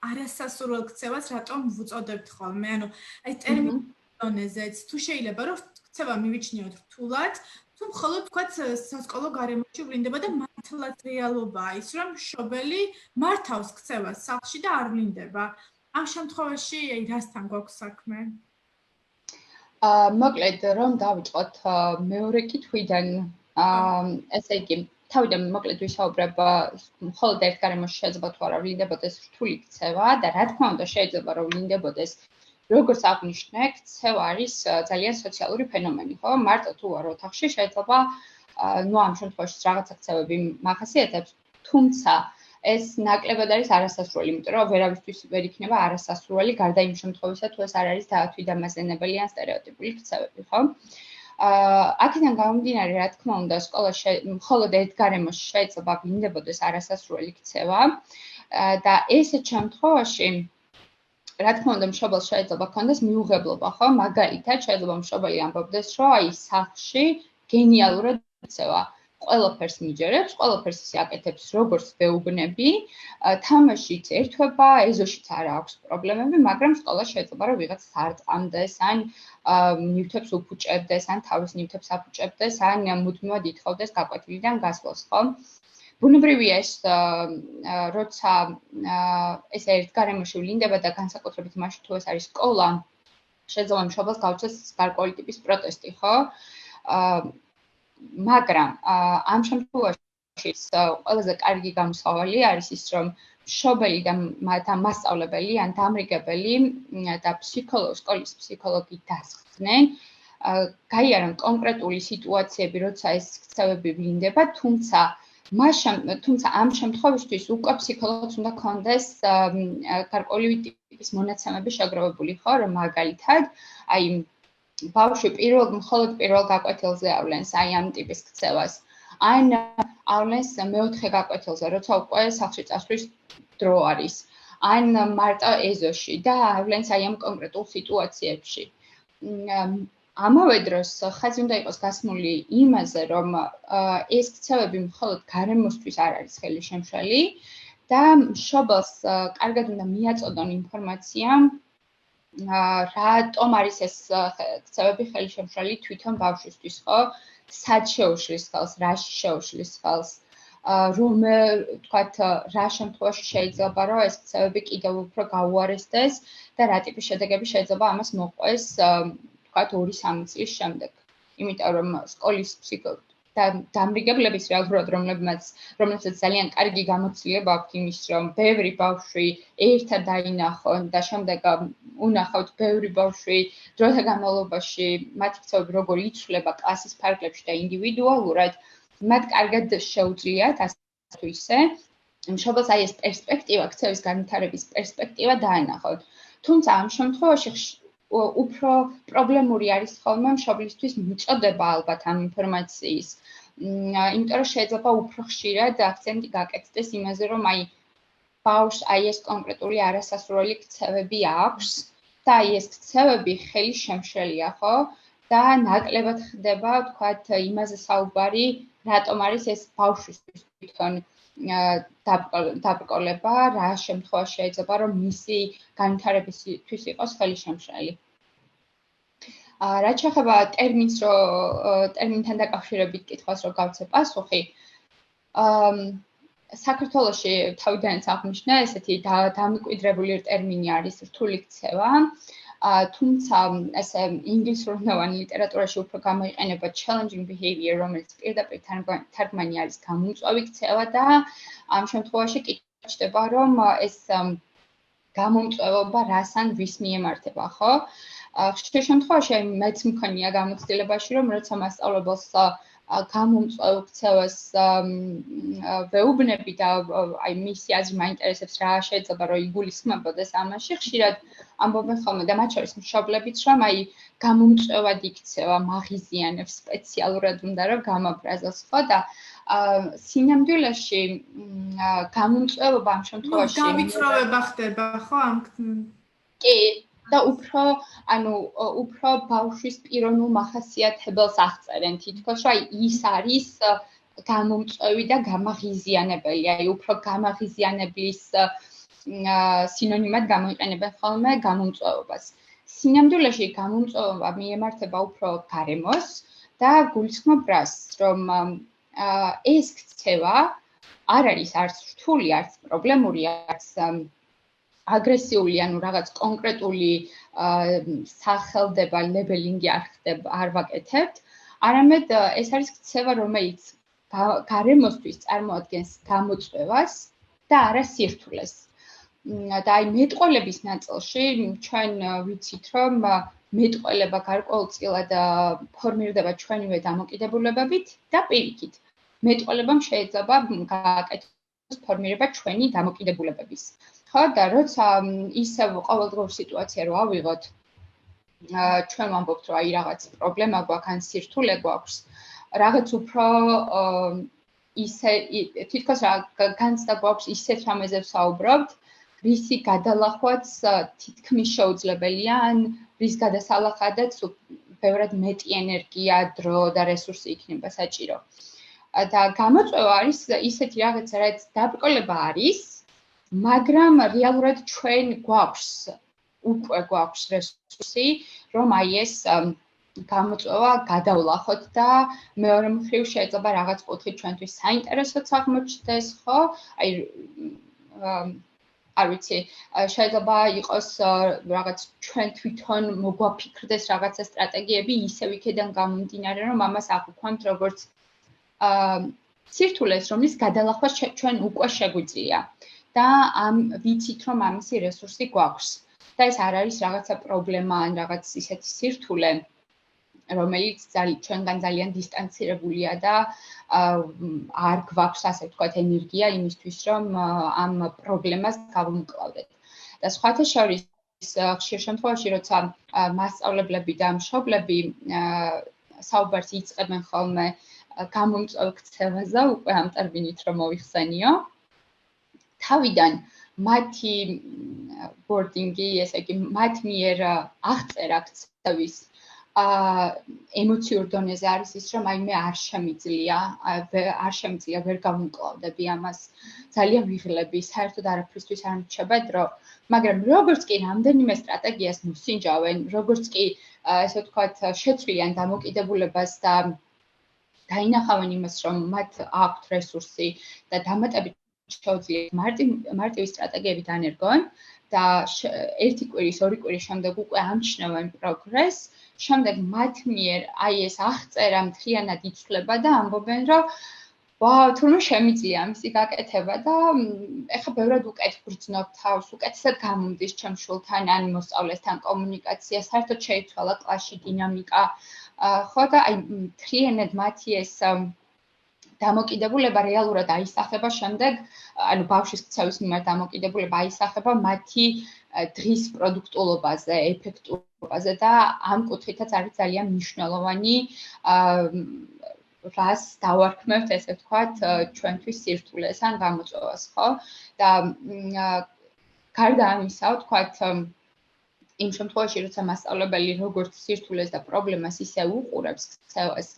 არასასურველ ქცევას რატომ ვუწოდებთ ხოლმე? ანუ აი ტერმინოლოგიაზეც თუ შეიძლება რომ ქცევა მივიჩნიოთ რთულად, თუ მხოლოდ თქვათ სასკოლო გარემოში ვლინდება და მართლაც რეალობაა ის რომ მშობელი მართავს ქცევას სახლში და არ ვლინდება. ამ შემთხვევაში აი რასთან გვაქვს საქმე?
მოკლედ რომ დავიწყოთ მეორე კითხვიდან, ესე იგი, თავიდან მოკლედ ვისაუბრებ, მხოლოდ ერთ გარემოში შეიძლება თუ არა ვლინდებოდეს რთული ქცევა და რა თქმა უნდა შეიძლება რომ ვლინდებოდეს. როგორც აღნიშნე, ქცევა არის ძალიან სოციალური ფენომენი, ხო? მარტო თუ არ ოთახში შეიძლება ნუ ამ შემთხვევაში რაღაცა ქცევები მახასიათებს, თუმცა ეს ნაკლებად არის არასასრული, იმიტომ რომ ვერავისთვის ვერ იქნება არასასრული, გარდა იმ შემთხვევისა, თუ ეს არ არის დაათვიდამაზენებელი ან სტერეოტიპული ქცევები, ხო? აქედან გამომდინარე, რა თქმა უნდა, სკოლაში მხოლოდ ერთ გარემოში შეიძლება ვლინდებოდეს არასასრული ქცევა და ესეთ შემთხვევაში რა თქმა უნდა, მშობელს შეიძლება ქონდეს მიუღებლობა, ხო? მაგალითად, შეიძლება მშობელი ამბობდეს, რომ აი სახლში გენიალურად ქცევა. ყველაფერს მიჯერებს, ყველაფერს ისე აკეთებს, როგორც ვეუბნები, თამაშიც ერთვება, ეზოშიც არ აქვს პრობლემები, მაგრამ სკოლაში შეიძლება რომ ვიღაც არ წამდეს, ან ნივთებს უფუჭებდეს, ან თავის ნივთებს აფუჭებდეს, ან მუდმივად ითხოვდეს გაკვეთილიდან გასვლას, ხო? ბუნებრივია ეს, როცა ეს ერთ გარემოში ვლინდება და განსაკუთრებით მაშინ თუ ეს არის სკოლა, შეიძლება მშობელს გავუწეს გარკვეული ტიპის პროტესტი, ხო? მაგრამ ამ შემთხვევაში ყველაზე კარგი გამოსავალი არის ის, რომ მშობელი და მასწავლებელი ან დამრიგებელი და სკოლის ფსიქოლოგი დასხდნენ, გაიარონ კონკრეტული სიტუაციები, როცა ეს ქცევები ვლინდება, თუმცა ამ შემთხვევისთვის უკვე ფსიქოლოგს უნდა ქონდეს გარკვეული ტიპის მონაცემები შეგროვებული, ხო, რომ მაგალითად, აი ბავშვი მხოლოდ პირველ გაკვეთილზე ავლენს აი ამ ტიპის ქცევას. ან ავლენს მეოთხე გაკვეთილზე, როცა უკვე სახლში წასვლის დრო არის. ან მარტო ეზოში და ავლენს აი ამ კონკრეტულ სიტუაციებში. ამავე დროს ხაზი უნდა იყოს გასმული იმაზე, რომ ეს ქცევები მხოლოდ გარემოსთვის არ არის ხელისშემშელი და მშობელს კარგად უნდა მიაწოდონ ინფორმაცია, რატომ არის ეს ქცევები ხელისშემშელი თვითონ ბავშვისთვის, ხო? სად შეუშლის ხელს, რაში შეუშლის ხელს, თქვათ, რა შემთხვევაში შეიძლება, რომ ეს ქცევები კიდევ უფრო გაუარესდეს და რა ტიპის შედეგები შეიძლება ამას მოყვეს, თქვათ, 2-3 წლის შემდეგ. იმიტომ რომ სკოლის და დამრიგებლების რეალურად რომლებსაც ძალიან კარგი გამოცდილება აქვთ იმის, რომ ბევრი ბავშვი ერთად დაინახონ და შემდეგ უნახავთ ბევრი ბავშვი დროთა განმავლობაში მათი ქცევები როგორ იცვლება კლასის ფარგლებში და ინდივიდუალურად, მათ კარგად შეუძლიათ ასე თუ ისე მშობელს აი ეს პერსპექტივა, ქცევის განვითარების პერსპექტივა დაანახოთ. თუმცა ამ შემთხვევაში უფრო პრობლემური არის ხოლმე მშობლისთვის მიწოდება ალბათ ამ ინფორმაციის. იმიტომ რომ შეიძლება უფრო ხშირად აქცენტი გაკეთდეს იმაზე, რომ აი ბავშვს აი ეს კონკრეტული არასასურველი ქცევები აქვს და აი ეს ქცევები ხელისშემშელია, ხო? და ნაკლებად ხდება, თქვათ, იმაზე საუბარი, რატომ არის ეს ბავშვისთვის თვითონ დაბრკოლება, რა შემთხვევაში შეიძლება, რომ მისი განვითარებისთვის იყოს ხელისშემშელი. რაც შეეხება ტერმინთან დაკავშირებით კითხვას, რომ გავცე პასუხი, საქართველოში თავიდანაც აღნიშნა ესეთი დამკვიდრებული ტერმინი არის რთული ქცევა, თუმცა ესე ინგლისურენოვანი ლიტერატურაში უფრო გამოიყენება challenging behavior, რომელიც პირდაპირ თარგმანი არის გამომწვევი ქცევა და ამ შემთხვევაში კი ჩნდება, რომ ეს გამომწვევობა რას ან ვის მიემართება, ხო? ხშირ შემთხვევაში მეც მქონია გამოცდილებაში, რომ როცა მასწავლებელს გამომწვევ ქცევას ვეუბნები და აი მისი აზრი მაინტერესებს რა შეიძლება რომ იგულისხმებოდეს ამაში, ხშირად ამბობენ ხოლმე და მათ შორის მშობლებიც, რომ აი გამომწვევად იქცევა, მაღიზიანებს სპეციალურად უნდა რომ გამაბრაზოს, ხო და სინამდვილეში გამომწვევობა ამ შემთხვევაში
დავიწროვება ხდება, ხო?
კი და უფრო ბავშვის პიროვნულ მახასიათებელს აღწერენ თითქოს, რომ აი ის არის გამომწვევი და გამაღიზიანებელი, აი უფრო გამაღიზიანებლის სინონიმად გამოიყენებენ ხოლმე გამომწვევობას. სინამდვილეში გამომწვევობა მიემართება უფრო გარემოს და გულისხმობ რას, რომ ეს ქცევა არ არის არც რთული, არც პრობლემური, არც აგრესიული, ანუ რაღაც კონკრეტული სახელდება, ლებელინგი არ ვაკეთებთ, არამედ ეს არის ქცევა, რომელიც გარემოსთვის წარმოადგენს გამოწვევას და არა სირთულეს. და აი მეტყველების ნაწილში ჩვენ ვიცით, რომ მეტყველება გარკვეულწილად ფორმირდება ჩვენივე დამოკიდებულებებით და პირიქით. მეტყველებამ შეიძლება გააკეთოს ფორმირება ჩვენი დამოკიდებულებების. ხო და როცა ისევ ყოველდღიურ სიტუაცია რო ავიღოთ, ჩვენ ვამბობთ, რომ აი რაღაც პრობლემა გვაქვს, ან სირთულე გვაქვს, რაღაც უფრო ისე თითქოს განცდა გვაქვს ისეთ რამეზე ვსაუბრობთ, რისი გადალახვაც თითქმის შეუძლებელია, ან რის გადასალახადაც ბევრად მეტი ენერგია, დრო და რესურსი იქნება საჭირო. და გამოწვევა არის ისეთი რაღაცა, რაც დაბრკოლება არის, მაგრამ რეალურად ჩვენ უკვე გვაქვს რესურსი, რომ აი ეს გამოწვევა გადავლახოთ და მეორე მხრივ შეიძლება რაღაც კუთხით ჩვენთვის საინტერესოც აღმოჩნდეს, ხო? აი არ ვიცი, შეიძლება იყოს რაღაც ჩვენ თვითონ მოგვაფიქრდეს რაღაცა სტრატეგიები ისევ იქედან გამომდინარე, რომ ამას აღვქვამთ როგორც სირთულეს, რომლის გადალახვას ჩვენ უკვე შეგვიძლია. და ვიცით რომ ამისი რესურსი გვაქვს. და ეს არ არის რაღაცა პრობლემა ან რაღაც ისეთი სირთულე, რომელიც ჩვენგან ძალიან დისტანცირებულია და არ გვაქვს ასე ვთქვათ ენერგია იმისთვის რომ ამ პრობლემას გავუმკლავდეთ. და სხვათა შორის ხშირ შემთხვევაში როცა მასწავლებლები და მშობლები საუბარს იწყებენ ხოლმე გამომწვევ ქცევაზე, უკვე ამ ტერმინით რომ მოვიხსენიო, თავიდან მათი ბორდინგი, ესე იგი მათ მიერ აღწერა ქცევის ემოციურ დონეზე არის ის, რომ აი მე არ შემიძლია, ვერ გავუმკლავდები ამას, ძალიან ვიღლები, საერთოდ არაფრისთვის არ მრჩება დრო, მაგრამ როგორც კი რამდენიმე სტრატეგიას მოსინჯავენ, როგორც კი ესე ვთქვათ შეცვლიან დამოკიდებულებას და დაინახავენ იმას, რომ მათ აქვთ რესურსი და დამატებით შეუძლიათ მარტივი სტრატეგიები დანერგონ და ერთი კვირის, ორი კვირის შემდეგ უკვე ამჩნევენ პროგრესს, შემდეგ მათ მიერ აი ეს აღწერა მთლიანად იცვლება და ამბობენ, რომ ვაუ, თურმე შემიძლია ამისი გაკეთება და ეხლა ბევრად უკეთ გრძნობ თავს, უკეთესად გამომდის ჩემ შულთან ან მოსწავლესთან კომუნიკაცია, საერთოდ შეიცვალა კლასში დინამიკა. ხო და აი მთლიანად მათი ეს დამოკიდებულება რეალურად აისახება შემდეგ, ანუ ბავშვის ქცევის მიმართ დამოკიდებულება აისახება მათი დღის პროდუქტულობაზე, ეფექტურობაზე და ამ კუთხითაც არის ძალიან მნიშვნელოვანი რას დავარქმევთ, ესე ვთქვათ, ჩვენთვის სირთულეს ან გამოწვევას, ხო? და გარდა ამისა, ვთქვათ, იმ შემთხვევაში, როცა მასწავლებელი როგორც სირთულეს და პრობლემას ისე უყურებს ქცევას,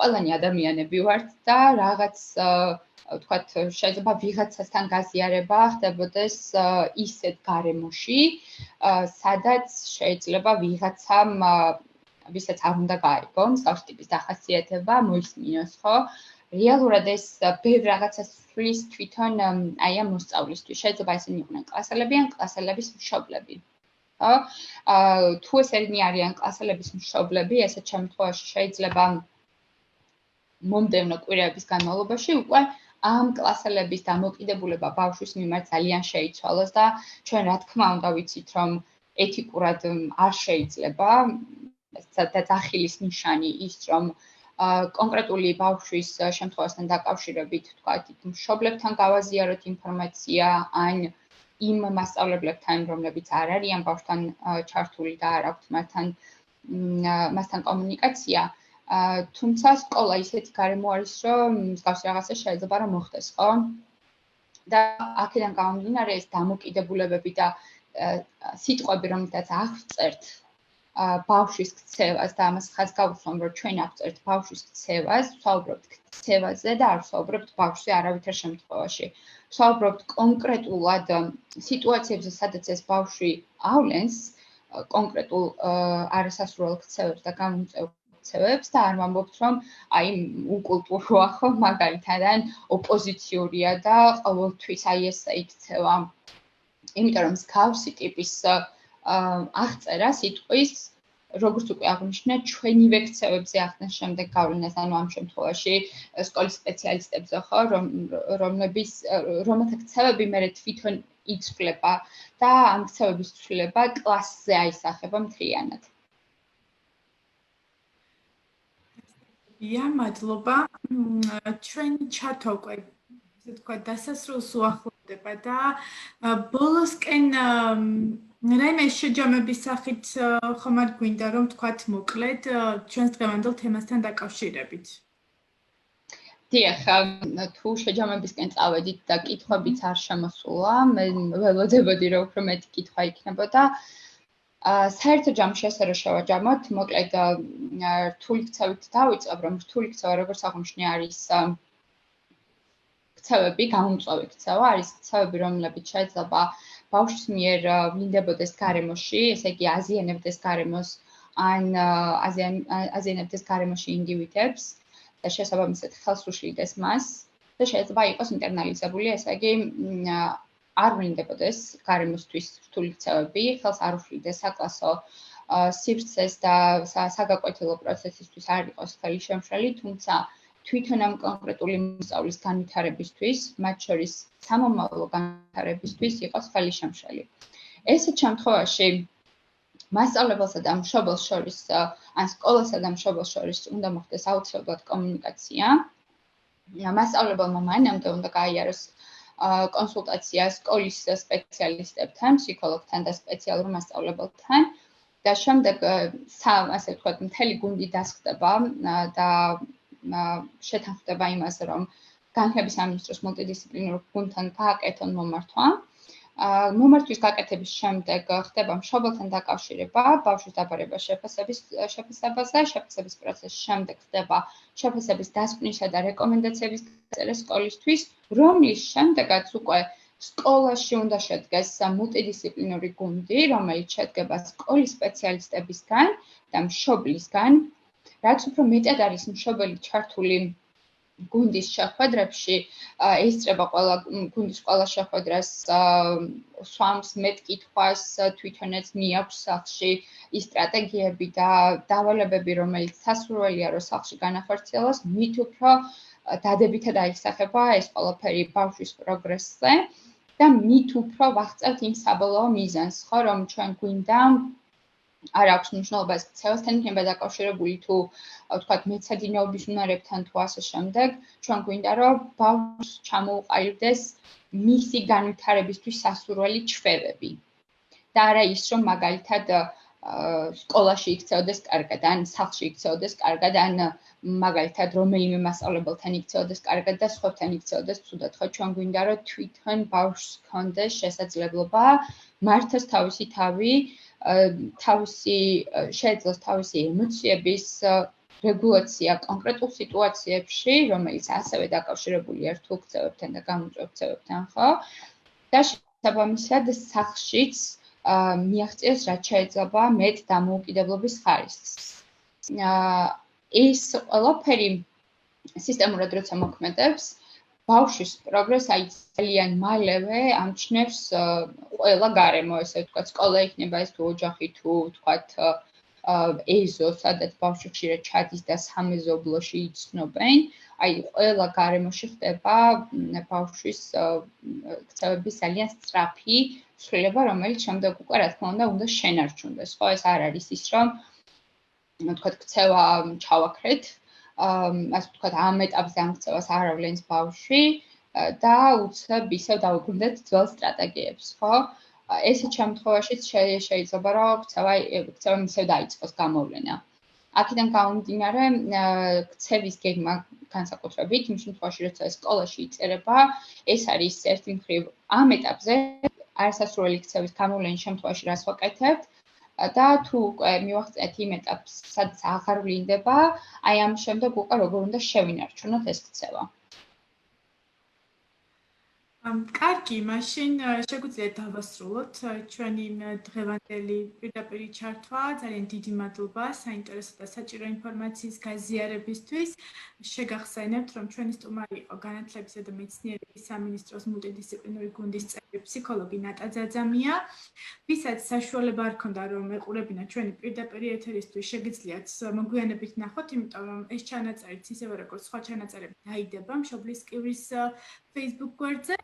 ყველანი ადამიანები ვართ და რაღაც ვთქვათ, შეიძლება ვიღაცასთან გაზიარება ხდებოდეს ისეთ გარემოში, სადაც შეიძლება ვიღაცამ ვისაც არ უნდა გაიგო, მსგავსი ტიპის დახასიათება მოისმინოს, ხო? რეალურად ეს ბევრ რაღაცას სვლის თვითონ აი ამ მოსწავლისთვის. შეიძლება ესენი იყვნენ კლასელები ან კლასელების მშობლები. ხო? თუ ესენი არიან კლასელების მშობლები, ესეთ შემთხვევაში შეიძლება მომდევნო კვირების განმავლობაში უკვე ამ კლასელების დამოკიდებულება ბავშვის მიმართ ძალიან შეიცვალოს და ჩვენ რა თქმა უნდა ვიცით, რომ ეთიკურად არ შეიძლება და ძახილის ნიშანი ის, რომ კონკრეტული ბავშვის შემთხვევასთან დაკავშირებით, ვთქვათ, მშობლებთან გავაზიაროთ ინფორმაცია ან იმ მასწავლებლებთან, რომლებიც არ არიან ბავშვთან ჩართული და არ აქვთ მასთან კომუნიკაცია. თუმცა სკოლა ისეთი გარემო არის, რომ მსგავსი რაღაცა შეიძლება რომ მოხდეს, ხო? და აქედან გამომდინარე ეს დამოკიდებულებები და სიტყვები, რომელთაც აღწერთ ბავშვის ქცევას და ამას ხაზს გავუსვამ, რომ ჩვენ აღწერთ ბავშვის ქცევას, ვსაუბრობთ ქცევაზე და არ ვსაუბრობთ ბავშვზე არავითარ შემთხვევაში. ვსაუბრობთ კონკრეტულად სიტუაციებზე, სადაც ეს ბავშვი ავლენს კონკრეტულ არასასურველ ქცევებს და გამომწვევ ქცევებს და არ ვამბობთ, რომ აი უკულტუროა ხო, მაგალითად, ან ოპოზიციურია და ყოველთვის აი ესე იქცევა. იმიტომ რომ მსგავსი ტიპის აღწერა სიტყვის, როგორც უკვე აღნიშნე, ჩვენივე ქცევებზე ახდენს შემდეგ გავლენას, ანუ ამ შემთხვევაში სკოლის სპეციალისტებზე, ხო, რომელთა ქცევები მერე თვითონ იცვლება და ამ ქცევების ცვლილება კლასზე აისახება მთლიანად.
მადლობა. ჩვენი ჩათო უკვე ესე ვთქვათ დასასრულს უახლოვდება და ბოლოსკენ რაიმე შეჯამების სახით ხომ არ გვინდა რომ ვთქვათ მოკლედ ჩვენს დღევანდელ თემასთან დაკავშირებით.
დიახ, თუ შეჯამებისკენ წავედით და კითხვებიც არ შემოსულა, მე ველოდებოდი რომ უფრო მეტი კითხვა იქნებოდა. საერთო ჯამში ასე რომ შევაჯამოთ, მოკლედ რთული ქცევით დავიწყებ, რომ რთული ქცევა როგორც აღნიშნე არის ქცევები, გამომწვევი ქცევა, არის ქცევები, რომლებიც შეიძლება ბავშვის მიერ ვლინდებოდეს გარემოში, ესე იგი აზიანებდეს გარემოს ან აზიანებდეს გარემოში ინდივიდებს და შესაბამისად ხელს უშლიდეს მას და შეიძლება იყოს ინტერნალიზებული, ესე იგი არ ვლინდებოდეს გარემოსთვის რთული ქცევები, ხელს არ უშლიდეს საკლასო სივრცეს და საგაკვეთილო პროცესისთვის არ იყოს ხელი შემშლელი, თუმცა თვითონ ამ კონკრეტული მოსწავლის განვითარებისთვის, მათ შორის სამომავლო განვითარებისთვის იყოს ხელშემშელი. ესეთ შემთხვევაში მასწავლებელსა და მშობელს შორის ან სკოლასა და მშობელს შორის უნდა მოხდეს აუცილებლად კომუნიკაცია. მასწავლებელმა მანამდე უნდა გაიაროს კონსულტაცია სკოლის სპეციალისტებთან, ფსიქოლოგთან და სპეციალურ მასწავლებელთან და შემდეგ ასე ვთქვათ, მთელი გუნდი დასხდება და შეთანხმდება იმაზე, რომ განხილვის სამინისტროს მულტიდისციპლინურ გუნდთან გააკეთონ მომართვა. მომართვის გაკეთების შემდეგ ხდება მშობელთან დაკავშირება, ბავშვის დაბარება შეფასებაზე, შეფასების პროცესის შემდეგ ხდება შეფასების დასკვნისა და რეკომენდაციების გაწერა სკოლისთვის, რომლის შემდეგაც უკვე სკოლაში უნდა შედგეს მულტიდისციპლინური გუნდი, რომელიც შედგება სკოლის სპეციალისტებისგან და მშობლისგან, რაც უფრო მეტად არის მშობელი ჩართული გუნდის შეხვედრებში, ესწრება გუნდის ყველა შეხვედრას, სვამს მეტ კითხვას, თვითონაც მიაქვს სახლში ის სტრატეგიები და დავალებები, რომელიც სასურველია, რომ სახლში განახორციელოს, მით უფრო დადებითად აისახება ეს ყველაფერი ბავშვის პროგრესზე და მით უფრო ვაღწევთ იმ საბოლოო მიზანს, ხო, რომ ჩვენ გვინდა არ აქვს მნიშვნელობა ეს ქცევასთან იქნება დაკავშირებული თუ ვთქვათ მეცადინეობის უნარებთან თუ ასე შემდეგ, ჩვენ გვინდა რომ ბავშვს ჩამოუყალიბდეს მისი განვითარებისთვის სასურველი ჩვევები. და არა ის რომ მაგალითად სკოლაში იქცეოდეს კარგად, ან სახლში იქცეოდეს კარგად, ან მაგალითად რომელიმე მასწავლებელთან იქცეოდეს კარგად და სხვებთან იქცეოდეს ცუდად. ხო, ჩვენ გვინდა რომ თვითონ ბავშვს ჰქონდეს შესაძლებლობა მართოს თავისი თავი, შეეძლოს თავისი ემოციების რეგულაცია კონკრეტულ სიტუაციებში, რომელიც ასევე დაკავშირებულია რთულ ქცევებთან და გამოწვევ ქცევებთან, ხო? და შესაბამისად სახლშიც მიაღწიოს რაც შეიძლება მეტ დამოუკიდებლობის ხარისხს. ეს ყველაფერი სისტემურად როცა მოქმედებს, ბავშვის პროგრესს აი ძალიან მალევე ამჩნევს ყველა გარემო, ესე ვთქვათ, სკოლა იქნება ეს თუ ოჯახი თუ ვთქვათ ეზო, სადაც ბავშვი ხშირად ჩადის და სამეზობლოში იცნობენ, აი ყველა გარემოში ხდება ბავშვის ქცევების ძალიან სწრაფი ცვლილება, რომელიც შემდეგ უკვე რა თქმა უნდა შენარჩუნდეს. ხო, ეს არ არის ის, რომ ვთქვათ, ქცევა ჩავაქრეთ, ასე ვთქვათ, ამ ეტაპზე ამ ქცევას არ ავლენს ბავშვი და უცებ ისევ დავუბრუნდეთ ძველ სტრატეგიებს, ხო? ესეთ შემთხვევაშიც შეიძლება რომ ქცევა ისევ დაიწყოს გამოვლენა. აქედან გამომდინარე, ქცევის გეგმა განსაკუთრებით, იმ შემთხვევაში, როცა სკოლაში იწერება, ეს არის ერთი მხრივ ამ ეტაპზე არასასურველი ქცევის გამოვლენის შემთხვევაში რას ვაკეთებთ და თუ უკვე მივახცეთ იმ ეტაპს, სადაც აღარ ვლინდება, აი ამ შემდეგ უკვე როგორ უნდა შევინარჩუნოთ ეს ქცევა.
კარგი, მაშინ შეგვიძლია დავასრულოთ ჩვენი დღევანდელი პირდაპირი ჩართვა. ძალიან დიდი მადლობა საინტერესო და საჭირო ინფორმაციის გაზიარებისთვის. შეგახსენებთ, რომ ჩვენი სტუმარი იყო განათლებისა და მეცნიერების სამინისტროს მულტიდისციპლინური გუნდის წევრი ფსიქოლოგი ნატა ძაძამია, ვისაც საშუალება არ ჰქონდა რომ ეყურებინა ჩვენი პირდაპირი ეთერისთვის, შეგიძლიათ მოგვიანებით ნახოთ, იმიტომ რომ ეს ჩანაწერიც ისევე როგორც სხვა ჩანაწერები დაიდება მშობლის კივის Facebook გვერდზე.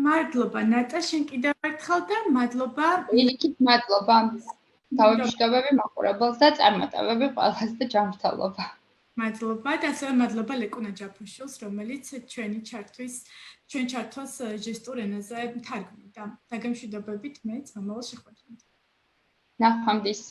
მადლობა ნატა, შენ კიდევ ერთხელ და მადლობა.
იქით მადლობა. დავუმშვიდობები მაყურებელს და წარმატებები ყველას და ჯანმრთელობა.
მადლობა და ასევე მადლობა ლეკუნა ჯაფუშილს, რომელიც ჩვენ ჩართვას ჟესტურ ენაზე თარგმნიდა. დაგემშვიდობებით მეც მომავალ შეხვედრამდე.
ნახვამდის.